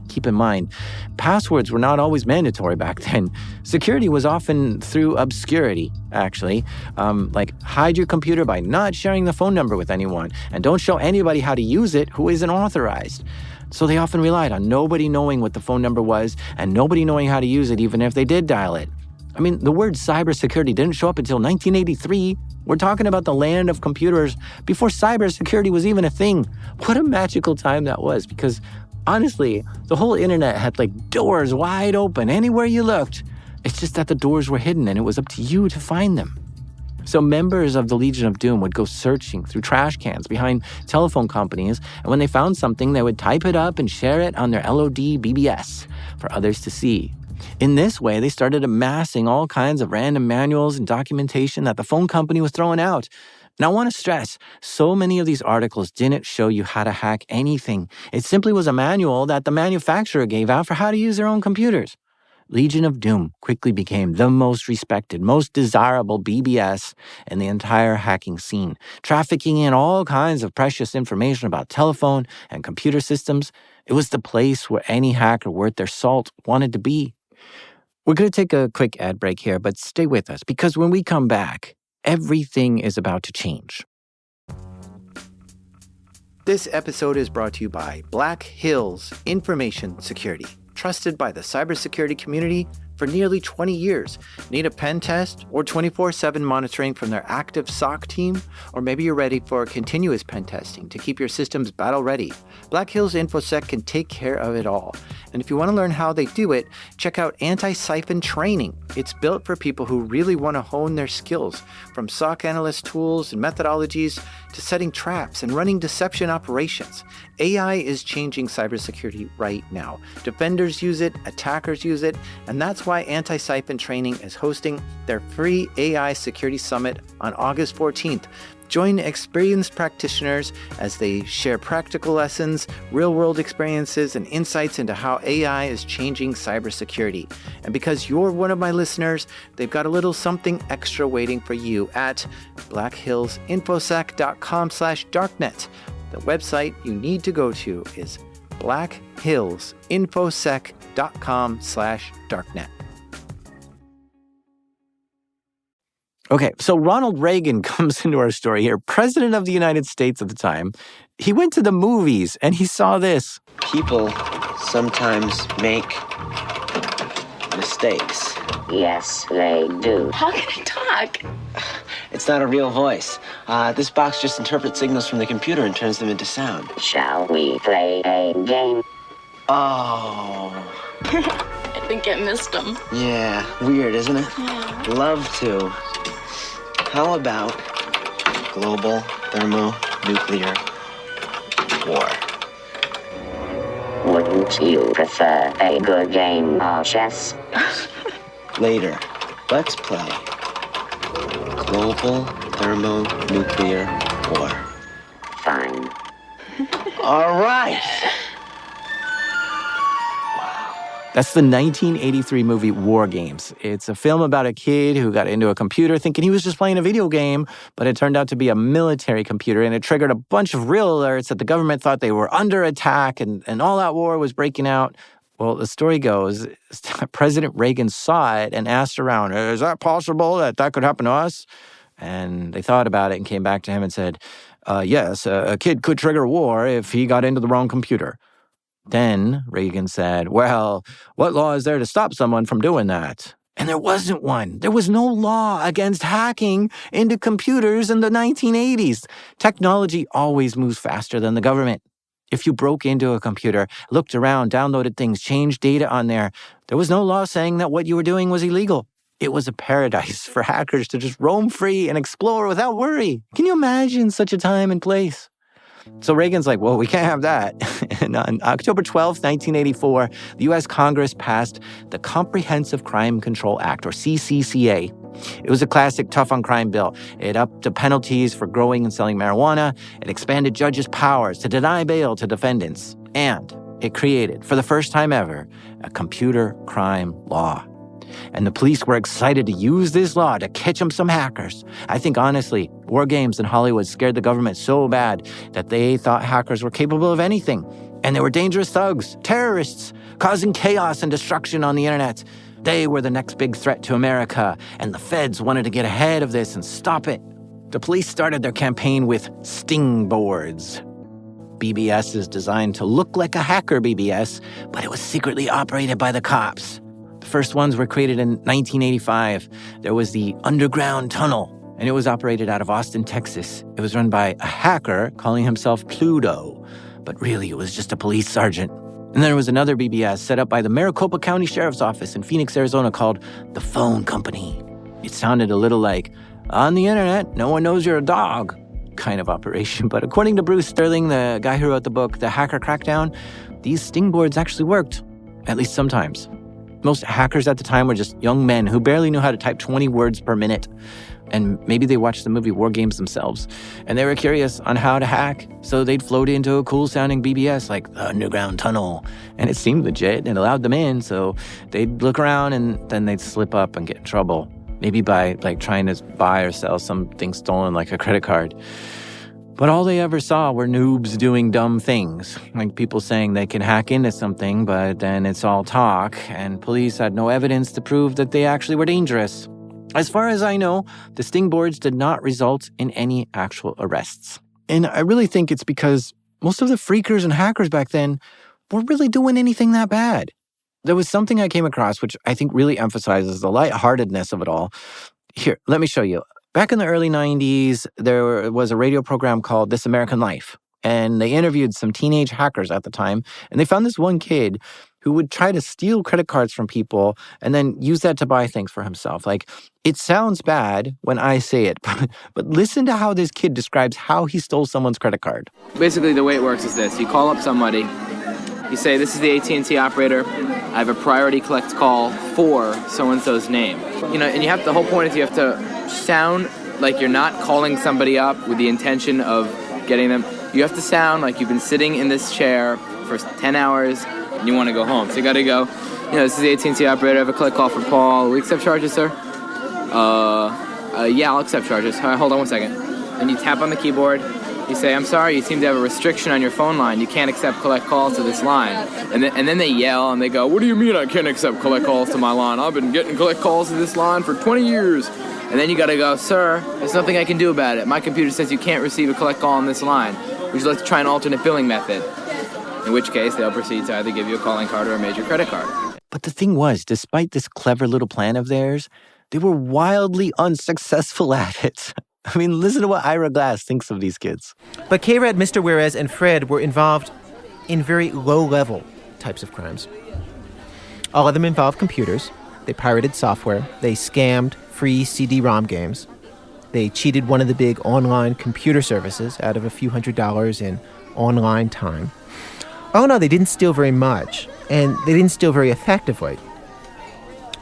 Keep in mind, passwords were not always mandatory back then. Security was often through obscurity, actually. Like hide your computer by not sharing the phone number with anyone, and don't show anybody how to use it who isn't authorized. So they often relied on nobody knowing what the phone number was and nobody knowing how to use it even if they did dial it. I mean, the word cybersecurity didn't show up until 1983. We're talking about the land of computers before cybersecurity was even a thing. What a magical time that was, because Honestly, the whole internet had doors wide open anywhere you looked. It's just that the doors were hidden and it was up to you to find them. So members of the Legion of Doom would go searching through trash cans behind telephone companies, and when they found something, they would type it up and share it on their LoD BBS for others to see. In this way, they started amassing all kinds of random manuals and documentation that the phone company was throwing out. And I want to stress, so many of these articles didn't show you how to hack anything. It simply was a manual that the manufacturer gave out for how to use their own computers. Legion of Doom quickly became the most respected, most desirable BBS in the entire hacking scene, trafficking in all kinds of precious information about telephone and computer systems. It was the place where any hacker worth their salt wanted to be. We're going to take a quick ad break here, but stay with us, because when we come back, everything is about to change. This episode is brought to you by Black Hills Information Security, trusted by the cybersecurity community for nearly 20 years. Need a pen test or 24/7 monitoring from their active SOC team? Or maybe you're ready for continuous pen testing to keep your systems battle ready. Black Hills InfoSec can take care of it all. And if you want to learn how they do it, check out Anti-Siphon Training. It's built for people who really want to hone their skills, from SOC analyst tools and methodologies to setting traps and running deception operations. AI is changing cybersecurity right now. Defenders use it, attackers use it, and that's why Anti-Siphon Training is hosting their free AI Security Summit on August 14th. Join experienced practitioners as they share practical lessons, real-world experiences, and insights into how AI is changing cybersecurity. And because you're one of my listeners, they've got a little something extra waiting for you at blackhillsinfosec.com/darknet. The website you need to go to is blackhillsinfosec.com/darknet. Okay, so Ronald Reagan comes into our story here, President of the United States at the time. He went to the movies and he saw this. People sometimes make mistakes. Yes, they do. How can I talk? It's not a real voice. This box just interprets signals from the computer and turns them into sound. Shall we play a game? Oh. I think I missed him. Yeah, weird, isn't it? Yeah. Love to. How about global thermonuclear war? Wouldn't you prefer a good game of chess? Later, let's play global thermonuclear war. Fine. All right. That's the 1983 movie War Games. It's a film about a kid who got into a computer thinking he was just playing a video game, but it turned out to be a military computer, and it triggered a bunch of real alerts that the government thought they were under attack and all-out war was breaking out. Well, the story goes, President Reagan saw it and asked around, is that possible that could happen to us? And they thought about it and came back to him and said, yes, a kid could trigger a war if he got into the wrong computer. Then Reagan said, well, what law is there to stop someone from doing that? And there wasn't one. There was no law against hacking into computers in the 1980s. Technology always moves faster than the government. If you broke into a computer, looked around, downloaded things, changed data on there, there was no law saying that what you were doing was illegal. It was a paradise for hackers to just roam free and explore without worry. Can you imagine such a time and place? So Reagan's like, well, we can't have that. And on October 12th, 1984, the U.S. Congress passed the Comprehensive Crime Control Act, or CCCA. It was a classic tough-on-crime bill. It upped the penalties for growing and selling marijuana. It expanded judges' powers to deny bail to defendants. And it created, for the first time ever, a computer crime law. And the police were excited to use this law to catch them some hackers. I think, honestly, War Games in Hollywood scared the government so bad that they thought hackers were capable of anything. And they were dangerous thugs, terrorists, causing chaos and destruction on the internet. They were the next big threat to America, and the feds wanted to get ahead of this and stop it. The police started their campaign with sting boards. BBSes designed to look like a hacker BBS, but it was secretly operated by the cops. The first ones were created in 1985. There was the Underground Tunnel, and it was operated out of Austin, Texas. It was run by a hacker calling himself Pluto, but really it was just a police sergeant. And there was another BBS set up by the Maricopa County Sheriff's Office in Phoenix, Arizona called the Phone Company. It sounded a little like, on the internet, no one knows you're a dog kind of operation. But according to Bruce Sterling, the guy who wrote the book, The Hacker Crackdown, these sting boards actually worked, at least sometimes. Most hackers at the time were just young men who barely knew how to type 20 words per minute. And maybe they watched the movie War Games themselves, and they were curious on how to hack, so they'd float into a cool-sounding BBS like the Underground Tunnel, and it seemed legit and allowed them in, so they'd look around and then they'd slip up and get in trouble, maybe by trying to buy or sell something stolen like a credit card. But all they ever saw were noobs doing dumb things, like people saying they can hack into something, but then it's all talk, and police had no evidence to prove that they actually were dangerous. As far as I know, the sting boards did not result in any actual arrests. And I really think it's because most of the phreakers and hackers back then weren't really doing anything that bad. There was something I came across which I think really emphasizes the lightheartedness of it all. Here, let me show you. Back in the early 90s, there was a radio program called This American Life, and they interviewed some teenage hackers at the time, and they found this one kid who would try to steal credit cards from people and then use that to buy things for himself. It sounds bad when I say it, but listen to how this kid describes how he stole someone's credit card. Basically, the way it works is this. You call up somebody, you say, this is the AT&T operator, I have a priority collect call for so-and-so's name. And the whole point is you have to sound like you're not calling somebody up with the intention of getting them. You have to sound like you've been sitting in this chair for 10 hours and you want to go home. So you got to go, this is the AT&T operator. I have a collect call for Paul. We accept charges, sir? Yeah, I'll accept charges. Hold on one second. And you tap on the keyboard. You say, I'm sorry, you seem to have a restriction on your phone line. You can't accept collect calls to this line. And then they yell and they go, what do you mean I can't accept collect calls to my line? I've been getting collect calls to this line for 20 years. And then you got to go, sir, there's nothing I can do about it. My computer says you can't receive a collect call on this line. Would you like to try an alternate billing method? In which case, they'll proceed to either give you a calling card or a major credit card. But the thing was, despite this clever little plan of theirs, they were wildly unsuccessful at it. I mean, listen to what Ira Glass thinks of these kids. But K-Rad, Mr. Juarez, and Fred were involved in very low-level types of crimes. All of them involved computers. They pirated software. They scammed free CD-ROM games. They cheated one of the big online computer services out of a few $100s in online time. Oh, no, they didn't steal very much, and they didn't steal very effectively.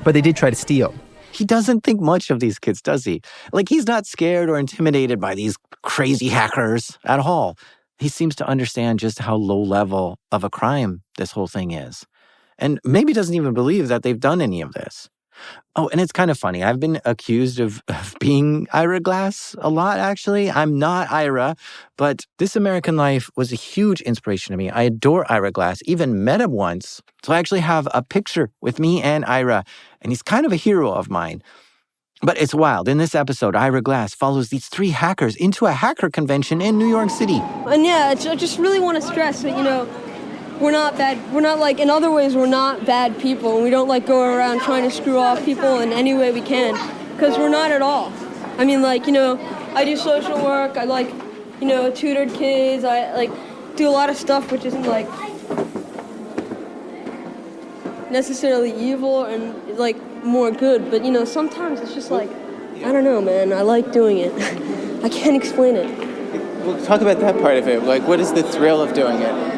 But they did try to steal. He doesn't think much of these kids, does he? He's not scared or intimidated by these crazy hackers at all. He seems to understand just how low level of a crime this whole thing is. And maybe doesn't even believe that they've done any of this. Oh, and it's kind of funny. I've been accused of being Ira Glass a lot, actually. I'm not Ira, but This American Life was a huge inspiration to me. I adore Ira Glass, even met him once. So I actually have a picture with me and Ira, and he's kind of a hero of mine. But it's wild. In this episode, Ira Glass follows these three hackers into a hacker convention in New York City. And I just really want to stress that, we're not bad. We're not in other ways, we're not bad people. And we don't go around trying to screw off people in any way we can, because we're not at all. I mean, I do social work. I tutored kids. I do a lot of stuff which isn't necessarily evil and more good. But sometimes it's just I don't know, man. I like doing it. I can't explain it. Well, talk about that part of it. What is the thrill of doing it?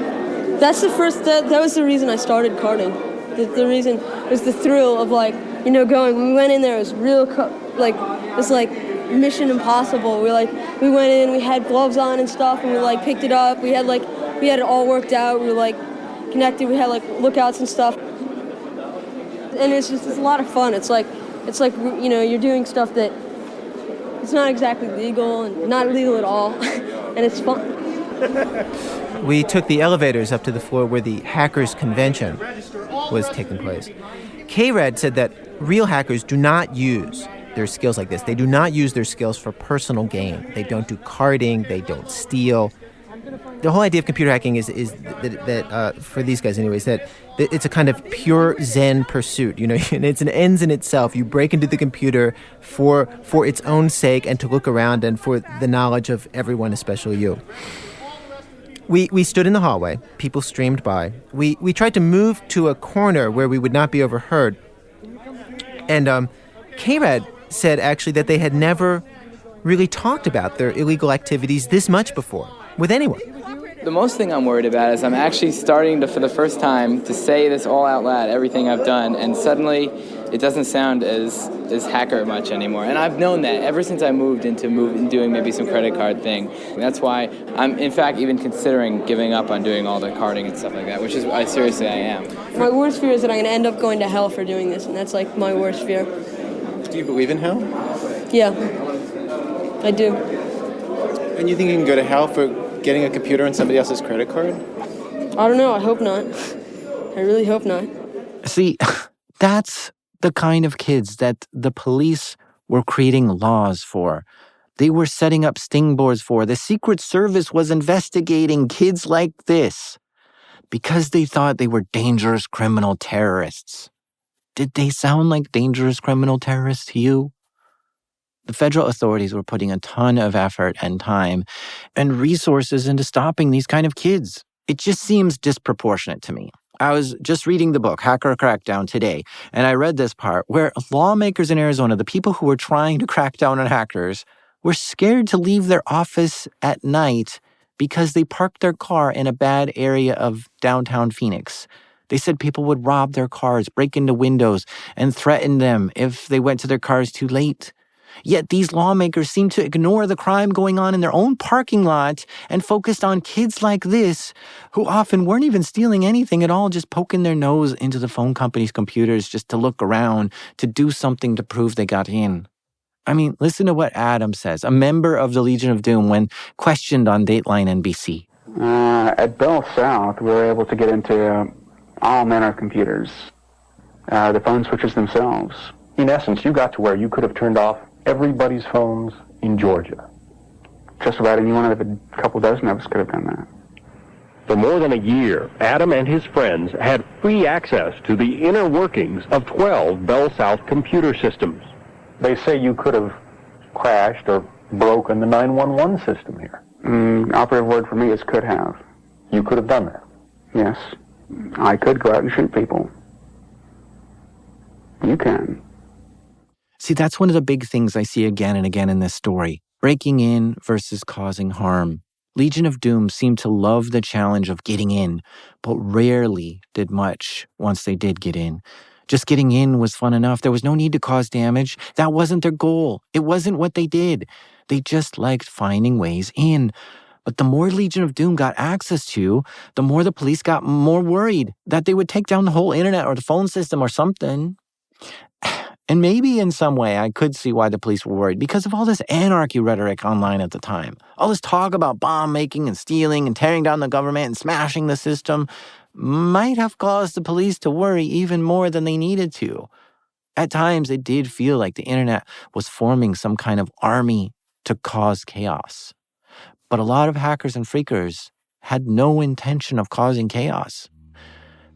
That's that was the reason I started karting. The reason was the thrill of going. We went in there, it was real, it's Mission Impossible. We went in, we had gloves on and stuff, and we picked it up. We had it all worked out. We were connected. We had lookouts and stuff. And it's a lot of fun. It's you're doing stuff that it's not exactly legal and not illegal at all, and it's fun. We took the elevators up to the floor where the hackers' convention was taking place. K-Rad said that real hackers do not use their skills like this. They do not use their skills for personal gain. They don't do carding. They don't steal. The whole idea of computer hacking is that for these guys anyways, that it's a kind of pure Zen pursuit, and it's an ends in itself. You break into the computer for its own sake and to look around and for the knowledge of everyone, especially you. We stood in the hallway. People streamed by. We tried to move to a corner where we would not be overheard. And K-Rad said actually that they had never really talked about their illegal activities this much before with anyone. The most thing I'm worried about is I'm actually starting to, for the first time, to say this all out loud, everything I've done, and suddenly it doesn't sound as hacker much anymore. And I've known that ever since I moved into doing maybe some credit card thing. And that's why I'm, in fact, even considering giving up on doing all the carding and stuff like that, which is, seriously, I am. My worst fear is that I'm going to end up going to hell for doing this, and that's like my worst fear. Do you believe in hell? Yeah, I do. And you think you can go to hell for getting a computer on somebody else's credit card? I don't know. I hope not. I really hope not. See, that's the kind of kids that the police were creating laws for. They were setting up sting boards for. The Secret Service was investigating kids like this because they thought they were dangerous criminal terrorists. Did they sound like dangerous criminal terrorists to you? The federal authorities were putting a ton of effort and time and resources into stopping these kind of kids. It just seems disproportionate to me. I was just reading the book, Hacker Crackdown, today, and I read this part where lawmakers in Arizona, the people who were trying to crack down on hackers, were scared to leave their office at night because they parked their car in a bad area of downtown Phoenix. They said people would rob their cars, break into windows, and threaten them if they went to their cars too late. Yet these lawmakers seem to ignore the crime going on in their own parking lot and focused on kids like this, who often weren't even stealing anything at all, just poking their nose into the phone company's computers just to look around, to do something to prove they got in. I mean, listen to what Adam says, a member of the Legion of Doom, when questioned on Dateline NBC. At Bell South, we were able to get into all manner of computers, the phone switches themselves. In essence, you got to where you could have turned off everybody's phones in Georgia. Just about any one of a couple dozen of us could have done that. For more than a year, Adam and his friends had free access to the inner workings of 12 Bell South computer systems. They say you could have crashed or broken the 911 system here. Operative word for me is could have. You could have done that? Yes. I could go out and shoot people. You can. See, that's one of the big things I see again and again in this story. Breaking in versus causing harm. Legion of Doom seemed to love the challenge of getting in, but rarely did much once they did get in. Just getting in was fun enough. There was no need to cause damage. That wasn't their goal. It wasn't what they did. They just liked finding ways in. But the more Legion of Doom got access to, the more the police got more worried that they would take down the whole internet or the phone system or something. And maybe in some way I could see why the police were worried because of all this anarchy rhetoric online at the time. All this talk about bomb making and stealing and tearing down the government and smashing the system might have caused the police to worry even more than they needed to. At times, it did feel like the internet was forming some kind of army to cause chaos. But a lot of hackers and phreakers had no intention of causing chaos.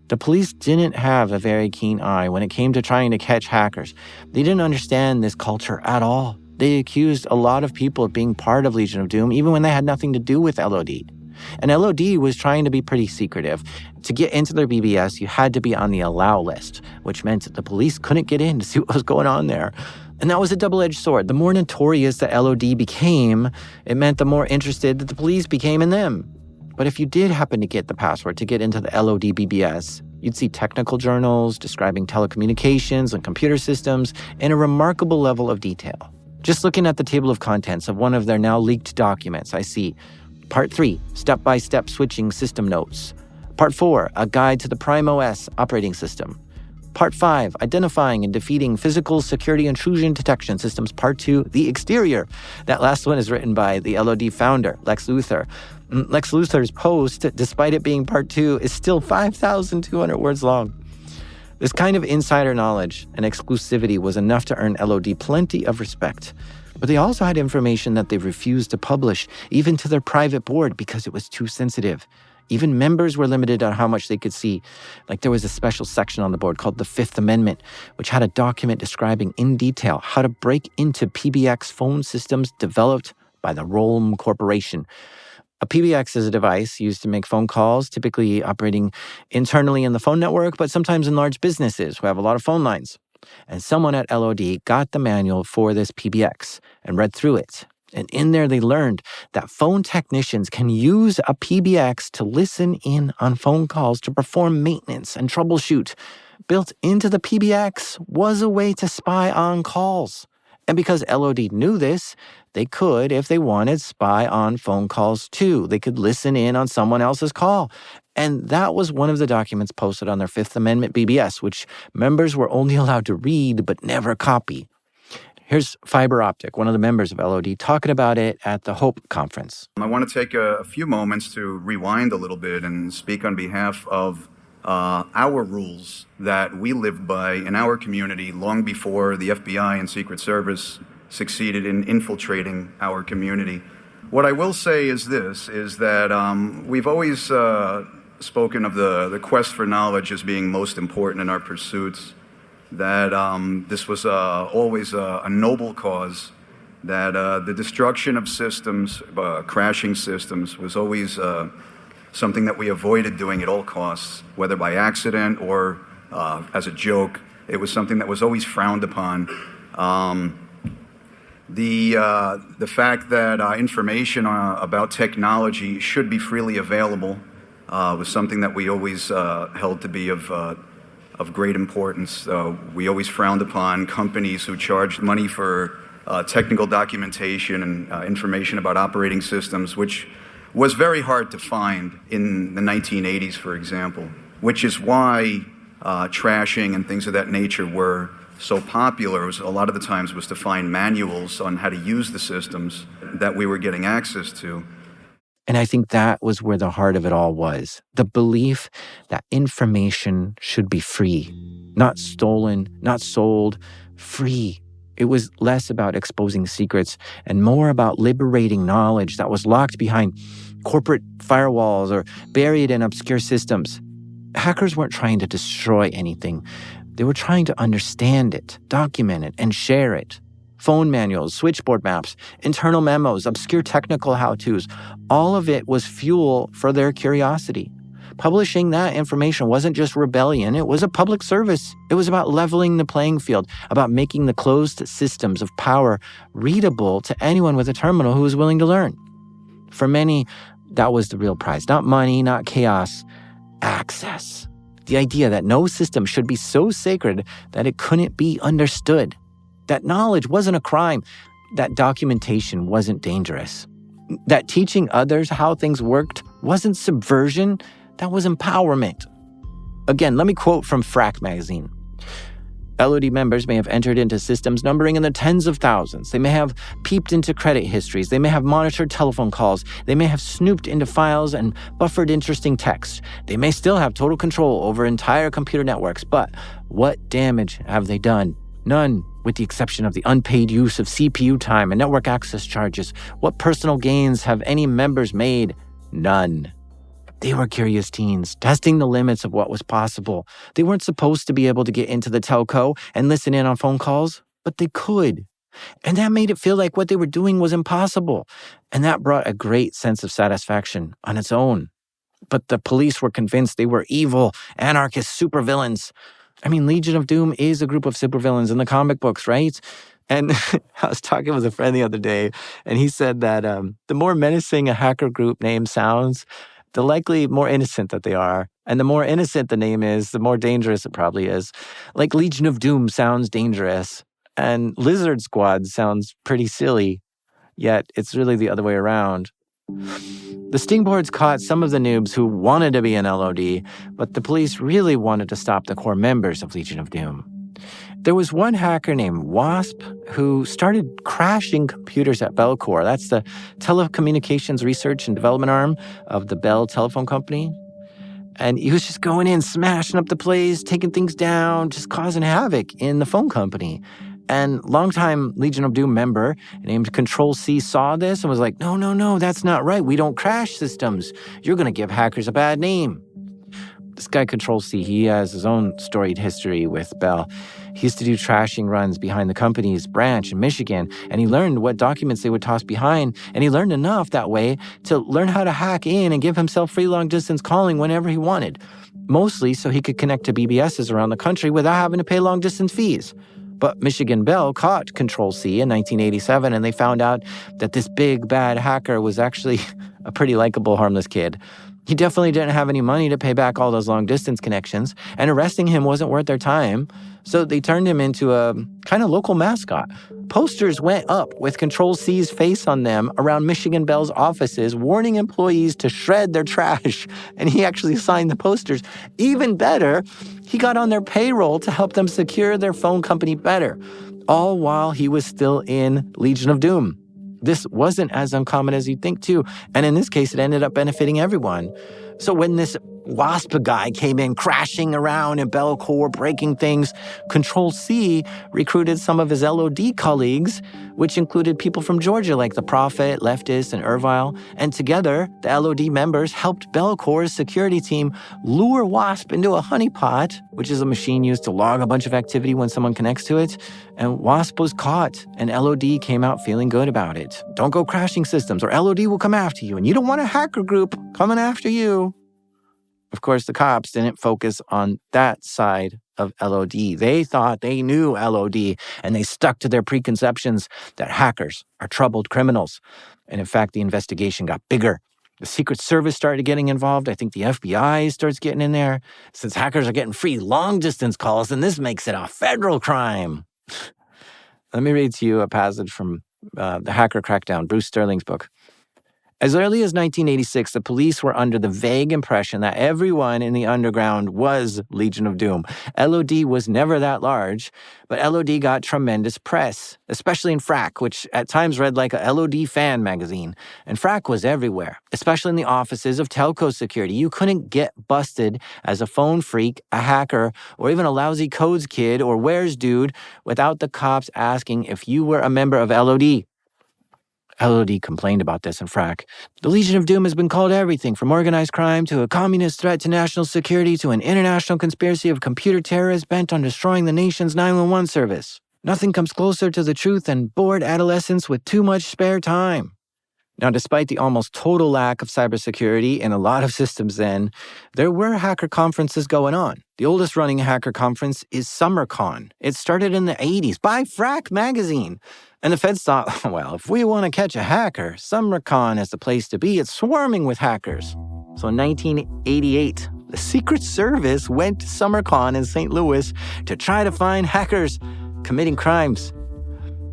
The police didn't have a very keen eye when it came to trying to catch hackers. They didn't understand this culture at all. They accused a lot of people of being part of Legion of Doom, even when they had nothing to do with LoD. And LoD was trying to be pretty secretive. To get into their BBS, you had to be on the allow list, which meant that the police couldn't get in to see what was going on there. And that was a double-edged sword. The more notorious that LoD became, it meant the more interested that the police became in them. But if you did happen to get the password to get into the LoD BBS, you'd see technical journals describing telecommunications and computer systems in a remarkable level of detail. Just looking at the table of contents of one of their now leaked documents, I see Part 3, step-by-step switching system notes. Part 4, a guide to the Prime OS operating system. Part 5, identifying and defeating physical security intrusion detection systems. Part 2, the exterior. That last one is written by the LoD founder, Lex Luthor. Lex Luthor's post, despite it being part 2, is still 5,200 words long. This kind of insider knowledge and exclusivity was enough to earn LoD plenty of respect. But they also had information that they refused to publish, even to their private board, because it was too sensitive. Even members were limited on how much they could see. Like there was a special section on the board called the Fifth Amendment, which had a document describing in detail how to break into PBX phone systems developed by the Rolm Corporation. A PBX is a device used to make phone calls, typically operating internally in the phone network, but sometimes in large businesses who have a lot of phone lines. And someone at LoD got the manual for this PBX and read through it. And in there, they learned that phone technicians can use a PBX to listen in on phone calls to perform maintenance and troubleshoot. Built into the PBX was a way to spy on calls. And because LoD knew this, they could, if they wanted, spy on phone calls too. They could listen in on someone else's call. And that was one of the documents posted on their Fifth Amendment BBS, which members were only allowed to read but never copy. Here's Fiber Optic, one of the members of LoD, talking about it at the HOPE conference. I want to take a few moments to rewind a little bit and speak on behalf of our rules that we lived by in our community long before the FBI and Secret Service succeeded in infiltrating our community. What I will say is this, is that we've always spoken of the quest for knowledge as being most important in our pursuits, that this was always a noble cause, that the destruction of systems, crashing systems, was always something that we avoided doing at all costs, whether by accident or as a joke. It was something that was always frowned upon. The fact that information about technology should be freely available was something that we always held to be of great importance. We always frowned upon companies who charged money for technical documentation and information about operating systems, which was very hard to find in the 1980s, for example, which is why trashing and things of that nature were so popular. A lot of the times was to find manuals on how to use the systems that we were getting access to. And I think that was where the heart of it all was. The belief that information should be free, not stolen, not sold, free. It was less about exposing secrets and more about liberating knowledge that was locked behind corporate firewalls or buried in obscure systems. Hackers weren't trying to destroy anything. They were trying to understand it, document it, and share it. Phone manuals, switchboard maps, internal memos, obscure technical how-tos, all of it was fuel for their curiosity. Publishing that information wasn't just rebellion, it was a public service. It was about leveling the playing field, about making the closed systems of power readable to anyone with a terminal who was willing to learn. For many, that was the real prize. Not money, not chaos, access. The idea that no system should be so sacred that it couldn't be understood. That knowledge wasn't a crime. That documentation wasn't dangerous. That teaching others how things worked wasn't subversion. That was empowerment. Again, let me quote from Phreak magazine. LoD members may have entered into systems numbering in the tens of thousands. They may have peeped into credit histories. They may have monitored telephone calls. They may have snooped into files and buffered interesting text. They may still have total control over entire computer networks. But what damage have they done? None, with the exception of the unpaid use of CPU time and network access charges. What personal gains have any members made? None. They were curious teens, testing the limits of what was possible. They weren't supposed to be able to get into the telco and listen in on phone calls, but they could. And that made it feel like what they were doing was impossible. And that brought a great sense of satisfaction on its own. But the police were convinced they were evil, anarchist supervillains. I mean, Legion of Doom is a group of supervillains in the comic books, right? And I was talking with a friend the other day, and he said that the more menacing a hacker group name sounds, the likely more innocent that they are. And the more innocent the name is, the more dangerous it probably is. Like Legion of Doom sounds dangerous, and Lizard Squad sounds pretty silly, yet it's really the other way around. The stingboards caught some of the noobs who wanted to be in LoD, but the police really wanted to stop the core members of Legion of Doom. There was one hacker named Wasp who started crashing computers at Bellcore. That's the telecommunications research and development arm of the Bell Telephone Company. And he was just going in, smashing up the place, taking things down, just causing havoc in the phone company. And longtime Legion of Doom member named Control-C saw this and was like, no, that's not right. We don't crash systems. You're going to give hackers a bad name. This guy Control-C, he has his own storied history with Bell. He used to do trashing runs behind the company's branch in Michigan, and he learned what documents they would toss behind, and he learned enough that way to learn how to hack in and give himself free long-distance calling whenever he wanted, mostly so he could connect to BBSes around the country without having to pay long-distance fees. But Michigan Bell caught Control-C in 1987, and they found out that this big, bad hacker was actually a pretty likable, harmless kid. He definitely didn't have any money to pay back all those long-distance connections, and arresting him wasn't worth their time, so they turned him into a kind of local mascot. Posters went up with Control-C's face on them around Michigan Bell's offices, warning employees to shred their trash, and he actually signed the posters. Even better, he got on their payroll to help them secure their phone company better, all while he was still in Legion of Doom. This wasn't as uncommon as you'd think, too. And in this case, it ended up benefiting everyone. So when this WASP guy came in crashing around in Belcourt, breaking things, Control-C recruited some of his LoD colleagues, which included people from Georgia like the Prophet, Leftist, and Ervile. And together, the LoD members helped Belcourt's security team lure WASP into a honeypot, which is a machine used to log a bunch of activity when someone connects to it. And WASP was caught, and LoD came out feeling good about it. Don't go crashing systems, or LoD will come after you, and you don't want a hacker group coming after you. Of course, the cops didn't focus on that side of LoD. They thought they knew LoD, and they stuck to their preconceptions that hackers are troubled criminals. And in fact, the investigation got bigger. The Secret Service started getting involved. I think the FBI starts getting in there. Since hackers are getting free long-distance calls, then this makes it a federal crime. Let me read to you a passage from The Hacker Crackdown, Bruce Sterling's book. As early as 1986, the police were under the vague impression that everyone in the underground was Legion of Doom. LoD was never that large, but LoD got tremendous press, especially in Phreak, which at times read like a LoD fan magazine. And Phreak was everywhere, especially in the offices of telco security. You couldn't get busted as a phone freak, a hacker, or even a lousy codes kid or wares dude without the cops asking if you were a member of LoD. LoD complained about this in Phreak. The Legion of Doom has been called everything from organized crime to a communist threat to national security to an international conspiracy of computer terrorists bent on destroying the nation's 911 service. Nothing comes closer to the truth than bored adolescents with too much spare time. Now, despite the almost total lack of cybersecurity in a lot of systems then, there were hacker conferences going on. The oldest running hacker conference is SummerCon. It started in the 80s by Phreak magazine. And the feds thought, well, if we want to catch a hacker, SummerCon is the place to be. It's swarming with hackers. So in 1988, the Secret Service went to SummerCon in St. Louis to try to find hackers committing crimes.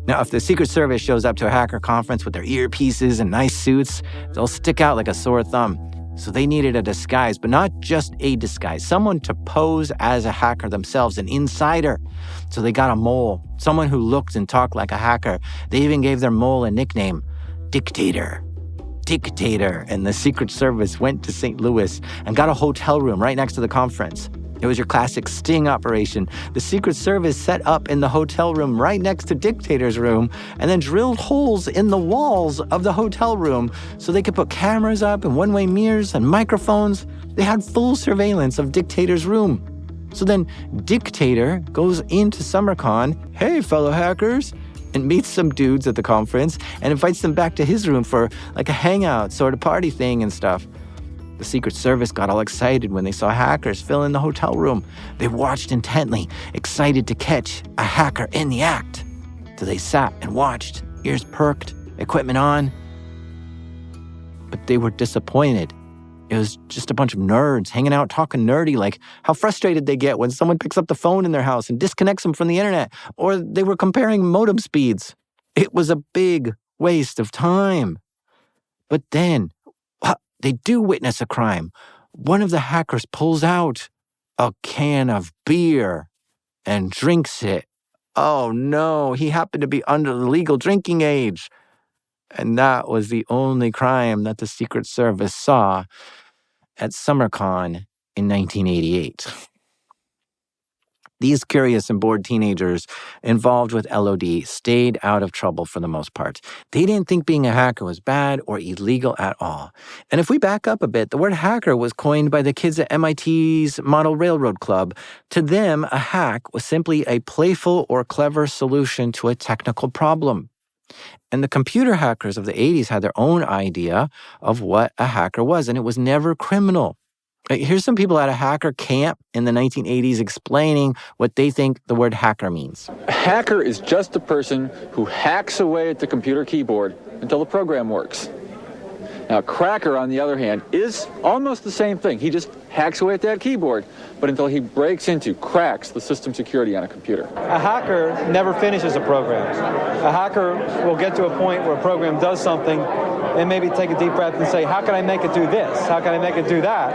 Now, if the Secret Service shows up to a hacker conference with their earpieces and nice suits, they'll stick out like a sore thumb. So they needed a disguise, but not just a disguise, someone to pose as a hacker themselves, an insider. So they got a mole, someone who looked and talked like a hacker. They even gave their mole a nickname, Dictator. Dictator. And the Secret Service went to St. Louis and got a hotel room right next to the conference. It was your classic sting operation. The Secret Service set up in the hotel room right next to Dictator's room and then drilled holes in the walls of the hotel room so they could put cameras up and one-way mirrors and microphones. They had full surveillance of Dictator's room. So then Dictator goes into SummerCon, hey, fellow hackers, and meets some dudes at the conference and invites them back to his room for like a hangout sort of party thing and stuff. The Secret Service got all excited when they saw hackers fill in the hotel room. They watched intently, excited to catch a hacker in the act. So they sat and watched, ears perked, equipment on. But they were disappointed. It was just a bunch of nerds hanging out talking nerdy, like how frustrated they get when someone picks up the phone in their house and disconnects them from the internet, or they were comparing modem speeds. It was a big waste of time. But then, they do witness a crime. One of the hackers pulls out a can of beer and drinks it. Oh no, he happened to be under the legal drinking age. And that was the only crime that the Secret Service saw at SummerCon in 1988. These curious and bored teenagers involved with LoD stayed out of trouble for the most part. They didn't think being a hacker was bad or illegal at all. And if we back up a bit, the word hacker was coined by the kids at MIT's Model Railroad Club. To them, a hack was simply a playful or clever solution to a technical problem. And the computer hackers of the 80s had their own idea of what a hacker was, and it was never criminal. Here's some people at a hacker camp in the 1980s explaining what they think the word hacker means. A hacker is just a person who hacks away at the computer keyboard until the program works. Now, a cracker, on the other hand, is almost the same thing. He just hacks away at that keyboard, but until he cracks the system security on a computer. A hacker never finishes a program. A hacker will get to a point where a program does something and maybe take a deep breath and say, how can I make it do this? How can I make it do that?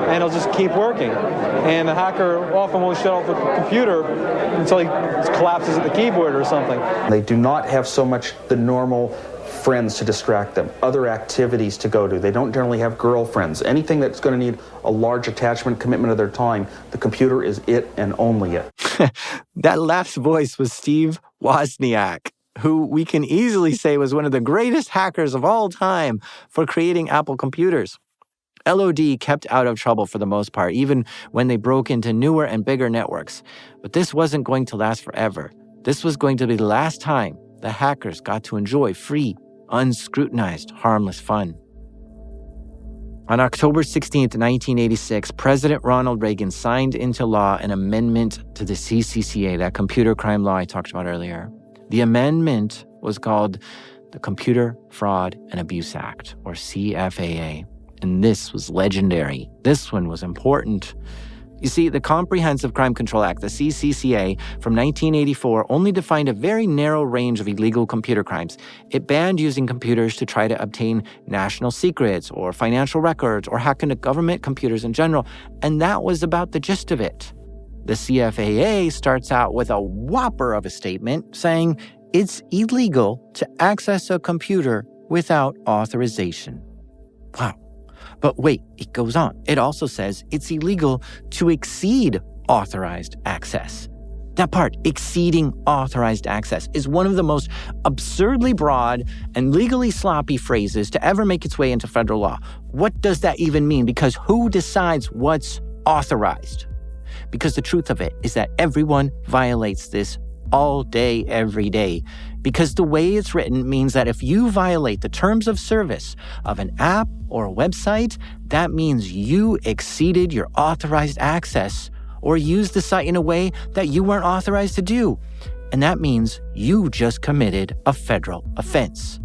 And it'll just keep working. And the hacker often won't shut off the computer until he collapses at the keyboard or something. They do not have so much the normal friends to distract them, other activities to go to. They don't generally have girlfriends. Anything that's going to need a large attachment, commitment of their time, the computer is it and only it. That last voice was Steve Wozniak, who we can easily say was one of the greatest hackers of all time for creating Apple computers. LoD kept out of trouble for the most part, even when they broke into newer and bigger networks. But this wasn't going to last forever. This was going to be the last time the hackers got to enjoy free, unscrutinized, harmless fun. On October 16th, 1986, President Ronald Reagan signed into law an amendment to the CCCA, that computer crime law I talked about earlier. The amendment was called the Computer Fraud and Abuse Act, or CFAA. And this was legendary. This one was important. You see, the Comprehensive Crime Control Act, the CCCA, from 1984 only defined a very narrow range of illegal computer crimes. It banned using computers to try to obtain national secrets or financial records or hack into government computers in general, and that was about the gist of it. The CFAA starts out with a whopper of a statement saying it's illegal to access a computer without authorization. Wow. But wait, it goes on. It also says it's illegal to exceed authorized access. That part, exceeding authorized access, is one of the most absurdly broad and legally sloppy phrases to ever make its way into federal law. What does that even mean? Because who decides what's authorized? Because the truth of it is that everyone violates this all day, every day. Because the way it's written means that if you violate the terms of service of an app or a website, that means you exceeded your authorized access or used the site in a way that you weren't authorized to do. And that means you just committed a federal offense.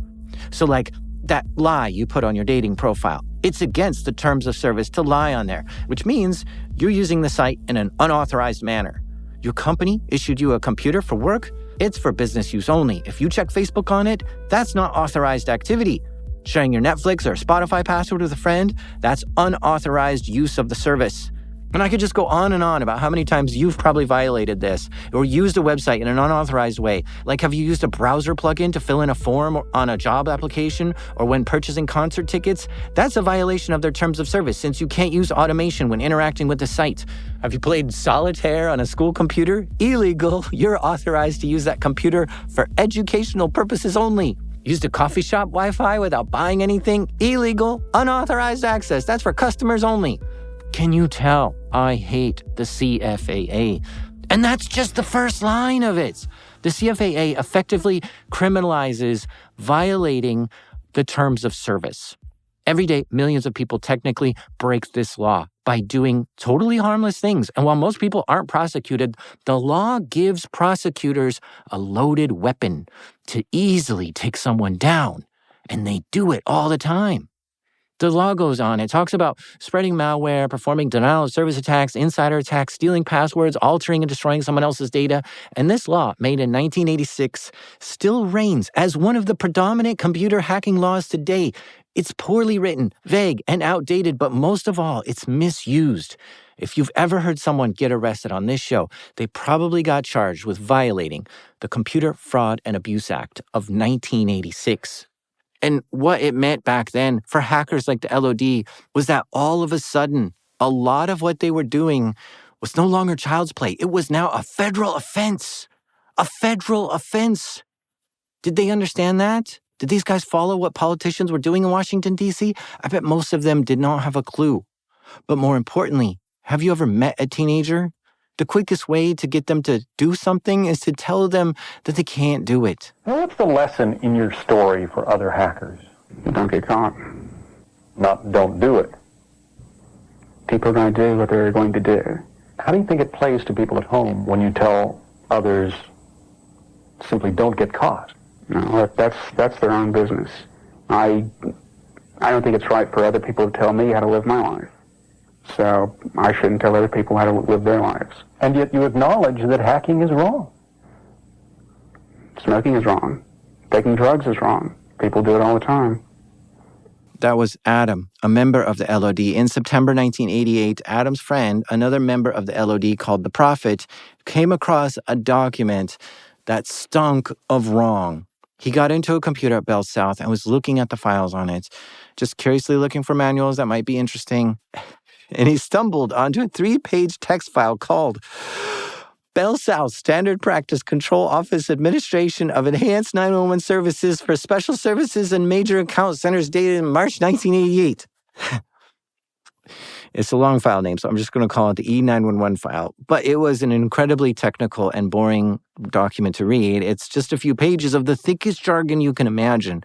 So like that lie you put on your dating profile, it's against the terms of service to lie on there, which means you're using the site in an unauthorized manner. Your company issued you a computer for work? It's for business use only. If you check Facebook on it, that's not authorized activity. Sharing your Netflix or Spotify password with a friend, that's unauthorized use of the service. And I could just go on and on about how many times you've probably violated this or used a website in an unauthorized way. Like, have you used a browser plugin to fill in a form on a job application or when purchasing concert tickets? That's a violation of their terms of service since you can't use automation when interacting with the site. Have you played solitaire on a school computer? Illegal. You're authorized to use that computer for educational purposes only. Used a coffee shop Wi-Fi without buying anything? Illegal. Unauthorized access. That's for customers only. Can you tell I hate the CFAA? And that's just the first line of it. The CFAA effectively criminalizes violating the terms of service. Every day, millions of people technically break this law by doing totally harmless things. And while most people aren't prosecuted, the law gives prosecutors a loaded weapon to easily take someone down. And they do it all the time. The law goes on. It talks about spreading malware, performing denial of service attacks, insider attacks, stealing passwords, altering and destroying someone else's data. And this law, made in 1986, still reigns as one of the predominant computer hacking laws today. It's poorly written, vague, and outdated, but most of all, it's misused. If you've ever heard someone get arrested on this show, they probably got charged with violating the Computer Fraud and Abuse Act of 1986. And what it meant back then for hackers like the LoD was that all of a sudden, a lot of what they were doing was no longer child's play. It was now a federal offense. A federal offense. Did they understand that? Did these guys follow what politicians were doing in Washington, D.C.? I bet most of them did not have a clue. But more importantly, have you ever met a teenager? The quickest way to get them to do something is to tell them that they can't do it. Now, what's the lesson in your story for other hackers? Don't get caught. Not don't do it. People are going to do what they're going to do. How do you think it plays to people at home when you tell others simply don't get caught? No, that's their own business. I don't think it's right for other people to tell me how to live my life. So I shouldn't tell other people how to live their lives. And yet you acknowledge that hacking is wrong. Smoking is wrong. Taking drugs is wrong. People do it all the time. That was Adam, a member of the LoD. In September 1988, Adam's friend, another member of the LoD called the Prophet, came across a document that stunk of wrong. He got into a computer at Bell South and was looking at the files on it, just curiously looking for manuals that might be interesting. And he stumbled onto a 3-page text file called Bell South Standard Practice Control Office Administration of Enhanced 911 Services for Special Services and Major Account Centers dated in March 1988. It's a long file name, so I'm just going to call it the E911 file. But it was an incredibly technical and boring document to read. It's just a few pages of the thickest jargon you can imagine.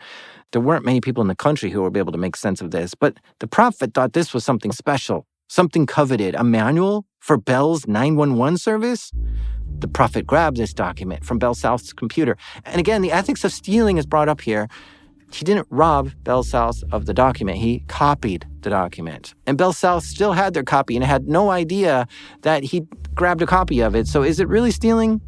There weren't many people in the country who would be able to make sense of this, but the Prophet thought this was something special, something coveted, a manual for Bell's 911 service. The Prophet grabbed this document from Bell South's computer. And again, the ethics of stealing is brought up here. He didn't rob Bell South of the document. He copied the document. And Bell South still had their copy and had no idea that he grabbed a copy of it. So is it really stealing?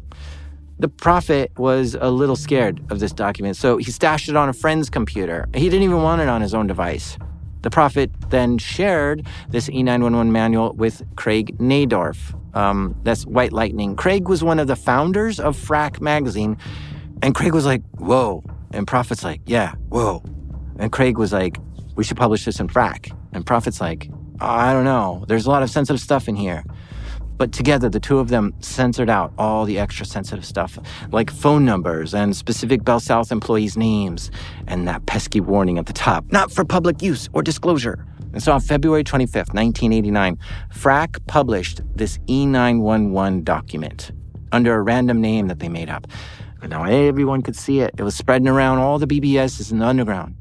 The Prophet was a little scared of this document, so he stashed it on a friend's computer. He didn't even want it on his own device. The Prophet then shared this E911 manual with Craig Nadorf. That's White Lightning. Craig was one of the founders of Phreak magazine, and Craig was like, whoa. And Prophet's like, yeah, whoa. And Craig was like, we should publish this in Phreak. And Prophet's like, I don't know. There's a lot of sensitive stuff in here. But together, the two of them censored out all the extra sensitive stuff, like phone numbers and specific Bell South employees' names, and that pesky warning at the top, not for public use or disclosure. And so on February 25th, 1989, Phreak published this E911 document under a random name that they made up. And now everyone could see it. It was spreading around all the BBSes in the underground.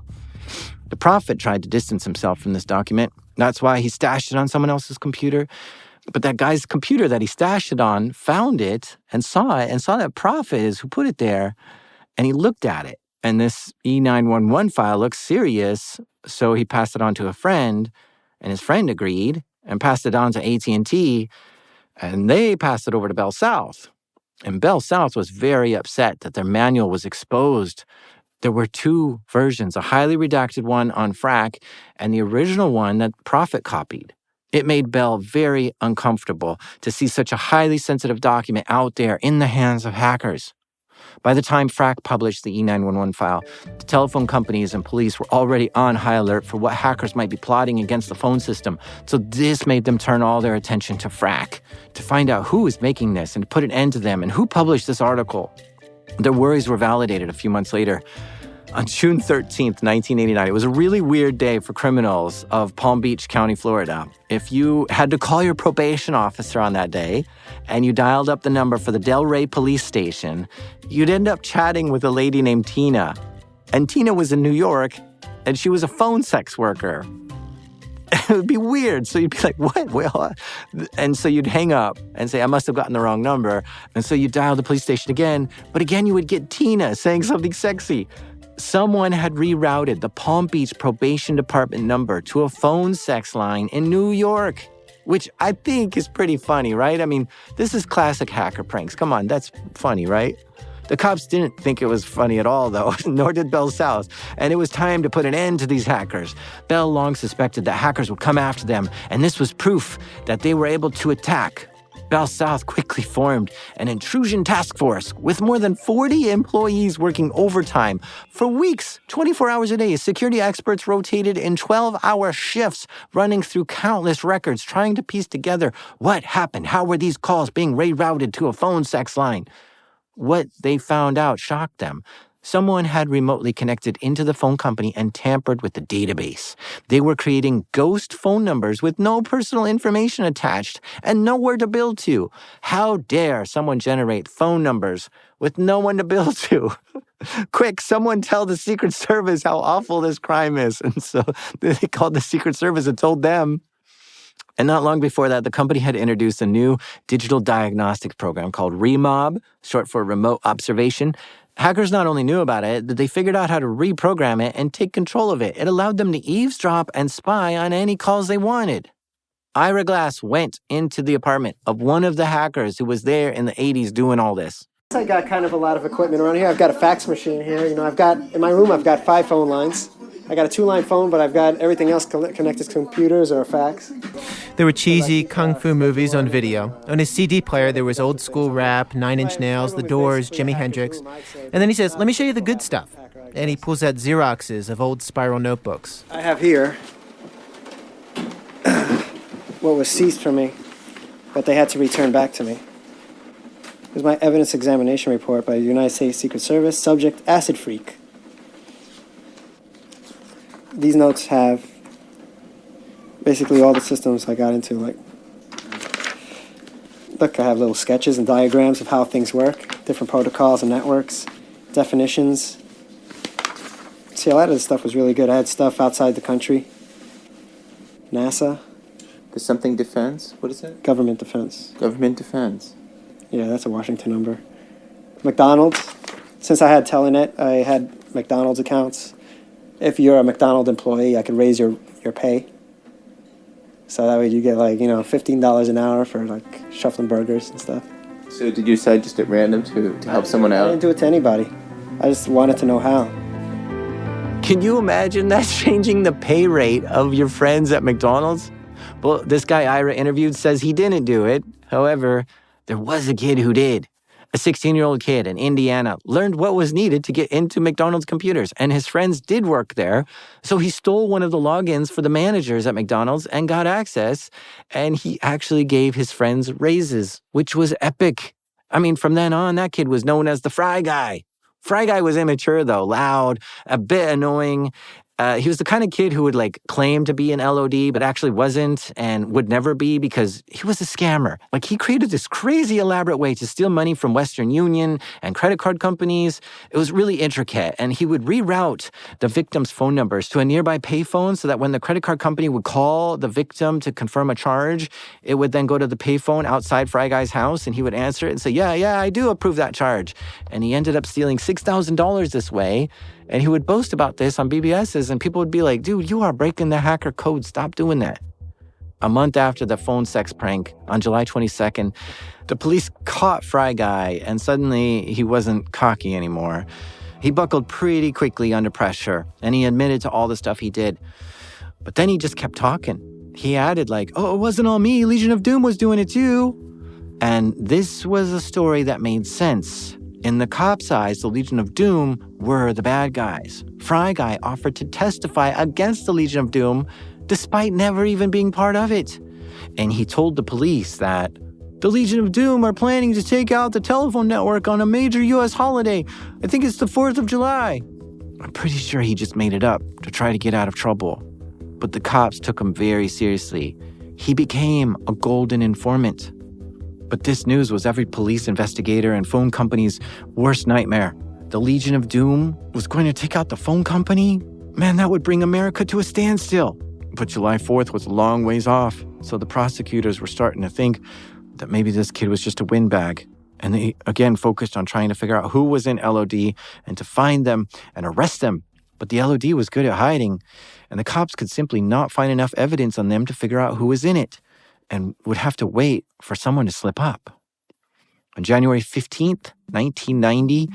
The Prophet tried to distance himself from this document. That's why he stashed it on someone else's computer. But that guy's computer that he stashed it on found it and saw that Prophet is who put it there, and he looked at it. And this E911 file looks serious, so he passed it on to a friend, and his friend agreed and passed it on to AT&T, and they passed it over to Bell South. And Bell South was very upset that their manual was exposed. There were two versions, a highly redacted one on Phreak and the original one that Prophet copied. It made Bell very uncomfortable to see such a highly sensitive document out there in the hands of hackers. By the time Phreak published the E911 file, the telephone companies and police were already on high alert for what hackers might be plotting against the phone system. So this made them turn all their attention to Phreak to find out who is making this and to put an end to them and who published this article. Their worries were validated a few months later. On June 13th, 1989, it was a really weird day for criminals of Palm Beach County, Florida. If you had to call your probation officer on that day and you dialed up the number for the Delray police station, you'd end up chatting with a lady named Tina. And Tina was in New York, and she was a phone sex worker. It would be weird. So you'd be like, what? Well, and so you'd hang up and say, I must have gotten the wrong number. And so you'd dial the police station again. But again, you would get Tina saying something sexy. Someone had rerouted the Palm Beach Probation Department number to a phone sex line in New York, which I think is pretty funny, right? I mean, this is classic hacker pranks. Come on, that's funny, right? The cops didn't think it was funny at all, though, nor did Bell South. And it was time to put an end to these hackers. Bell long suspected that hackers would come after them, and this was proof that they were able to attack Bell South quickly formed an intrusion task force with more than 40 employees working overtime. For weeks, 24 hours a day, security experts rotated in 12-hour shifts, running through countless records, trying to piece together what happened. How were these calls being rerouted to a phone sex line? What they found out shocked them. Someone had remotely connected into the phone company and tampered with the database. They were creating ghost phone numbers with no personal information attached and nowhere to bill to. How dare someone generate phone numbers with no one to bill to? Quick, someone tell the Secret Service how awful this crime is. And so they called the Secret Service and told them. And not long before that, the company had introduced a new digital diagnostics program called REMOB, short for Remote Observation. Hackers not only knew about it, but they figured out how to reprogram it and take control of it. It allowed them to eavesdrop and spy on any calls they wanted. Ira Glass went into the apartment of one of the hackers who was there in the 80s doing all this. I got kind of a lot of equipment around here. I've got a fax machine here. In my room, I've got 5 phone lines. I got a 2-line phone, but I've got everything else connected to computers or a fax. There were cheesy kung fu movies on video. On his CD player, there was old school rap, Nine Inch Nails, The Doors, Jimi Hendrix. And then he says, "Let me show you the good stuff." And he pulls out Xeroxes of old spiral notebooks. I have here what was seized from me, but they had to return back to me. Here's my evidence examination report by the United States Secret Service, subject acid freak. These notes have basically all the systems I got into. Look, I have little sketches and diagrams of how things work, different protocols and networks, definitions. See, a lot of this stuff was really good. I had stuff outside the country. NASA. There's something defense? What is that? Government defense. Government defense. Yeah, that's a Washington number. McDonald's. Since I had Telenet, I had McDonald's accounts. If you're a McDonald's employee, I could raise your pay. So that way you get $15 an hour for shuffling burgers and stuff. So did you decide just at random to help someone out? I didn't do it to anybody. I just wanted to know how. Can you imagine that changing the pay rate of your friends at McDonald's? Well, this guy Ira interviewed says he didn't do it. However, there was a kid who did. A 16-year-old kid in Indiana learned what was needed to get into McDonald's computers, and his friends did work there. So he stole one of the logins for the managers at McDonald's and got access, and he actually gave his friends raises, which was epic. I mean, from then on, that kid was known as the Fry Guy. Fry Guy was immature, though, loud, a bit annoying. He was the kind of kid who would claim to be an LoD, but actually wasn't and would never be because he was a scammer. He created this crazy elaborate way to steal money from Western Union and credit card companies. It was really intricate, and he would reroute the victim's phone numbers to a nearby payphone so that when the credit card company would call the victim to confirm a charge, it would then go to the payphone outside Fry Guy's house, and he would answer it and say, yeah, I do approve that charge. And he ended up stealing $6,000 this way. And he would boast about this on BBSes, and people would be like, dude, you are breaking the hacker code. Stop doing that. A month after the phone sex prank, on July 22nd, the police caught Fry Guy, and suddenly he wasn't cocky anymore. He buckled pretty quickly under pressure, and he admitted to all the stuff he did. But then he just kept talking. He added oh, it wasn't all me. Legion of Doom was doing it too. And this was a story that made sense. In the cops' eyes, the Legion of Doom were the bad guys. Fry Guy offered to testify against the Legion of Doom despite never even being part of it. And he told the police that the Legion of Doom are planning to take out the telephone network on a major U.S. holiday. I think it's the 4th of July. I'm pretty sure he just made it up to try to get out of trouble. But the cops took him very seriously. He became a golden informant. But this news was every police investigator and phone company's worst nightmare. The Legion of Doom was going to take out the phone company? Man, that would bring America to a standstill. But July 4th was a long ways off, so the prosecutors were starting to think that maybe this kid was just a windbag. And they, again, focused on trying to figure out who was in LoD and to find them and arrest them. But the LoD was good at hiding, and the cops could simply not find enough evidence on them to figure out who was in it, and would have to wait for someone to slip up. On January 15th, 1990,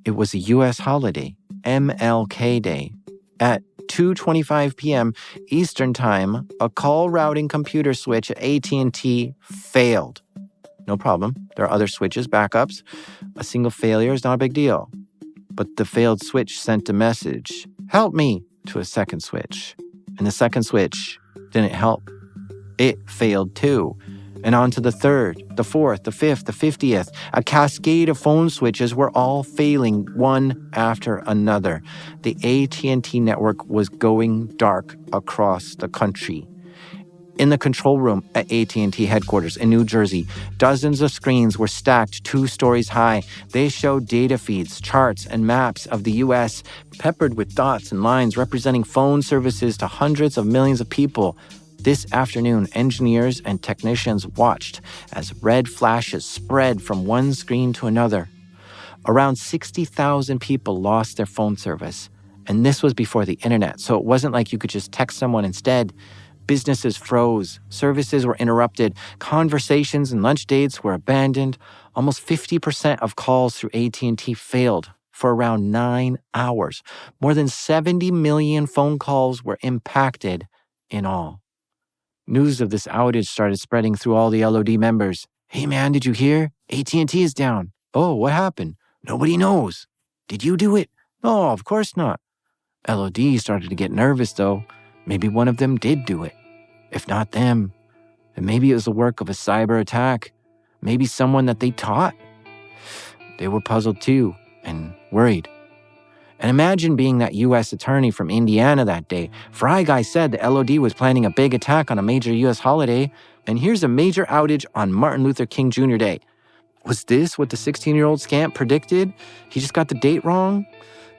it was a U.S. holiday, MLK Day. At 2:25 p.m. Eastern Time, a call routing computer switch at AT&T failed. No problem. There are other switches, backups. A single failure is not a big deal. But the failed switch sent a message, "Help me," to a second switch. And the second switch didn't help. It failed too. And on to the third, the fourth, the fifth, the 50th. A cascade of phone switches were all failing one after another. The AT&T network was going dark across the country. In the control room at AT&T headquarters in New Jersey, dozens of screens were stacked 2 stories high. They showed data feeds, charts, and maps of the U.S., peppered with dots and lines representing phone services to hundreds of millions of people. This afternoon, engineers and technicians watched as red flashes spread from one screen to another. Around 60,000 people lost their phone service. And this was before the internet, so it wasn't like you could just text someone instead. Businesses froze, services were interrupted, conversations and lunch dates were abandoned. Almost 50% of calls through AT&T failed for around 9 hours. More than 70 million phone calls were impacted in all. News of this outage started spreading through all the LoD members. "Hey man, did you hear? AT&T is down." "Oh, what happened?" "Nobody knows." "Did you do it?" "No, of course not." LoD started to get nervous though. Maybe one of them did do it. If not them, then maybe it was the work of a cyber attack. Maybe someone that they taught. They were puzzled too and worried. And imagine being that U.S. attorney from Indiana that day. Fry Guy said the LoD was planning a big attack on a major U.S. holiday, and here's a major outage on Martin Luther King Jr. Day. Was this what the 16-year-old scamp predicted? He just got the date wrong?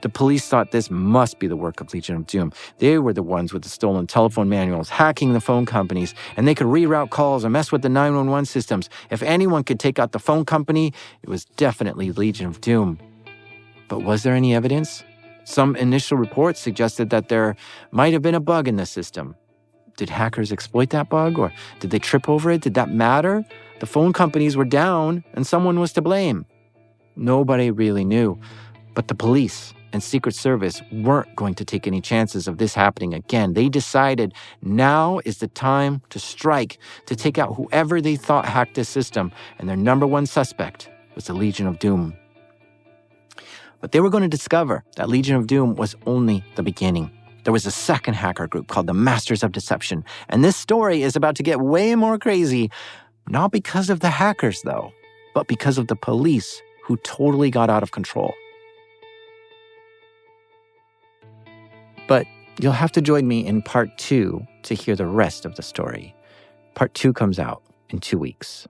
The police thought this must be the work of Legion of Doom. They were the ones with the stolen telephone manuals, hacking the phone companies, and they could reroute calls and mess with the 911 systems. If anyone could take out the phone company, it was definitely Legion of Doom. But was there any evidence? Some initial reports suggested that there might have been a bug in the system. Did hackers exploit that bug, or did they trip over it? Did that matter? The phone companies were down, and someone was to blame. Nobody really knew. But the police and Secret Service weren't going to take any chances of this happening again. They decided now is the time to strike, to take out whoever they thought hacked this system, and their number one suspect was the Legion of Doom. But they were going to discover that Legion of Doom was only the beginning. There was a second hacker group called the Masters of Deception, and this story is about to get way more crazy, not because of the hackers, though, but because of the police who totally got out of control. But you'll have to join me in part 2 to hear the rest of the story. Part 2 comes out in 2 weeks.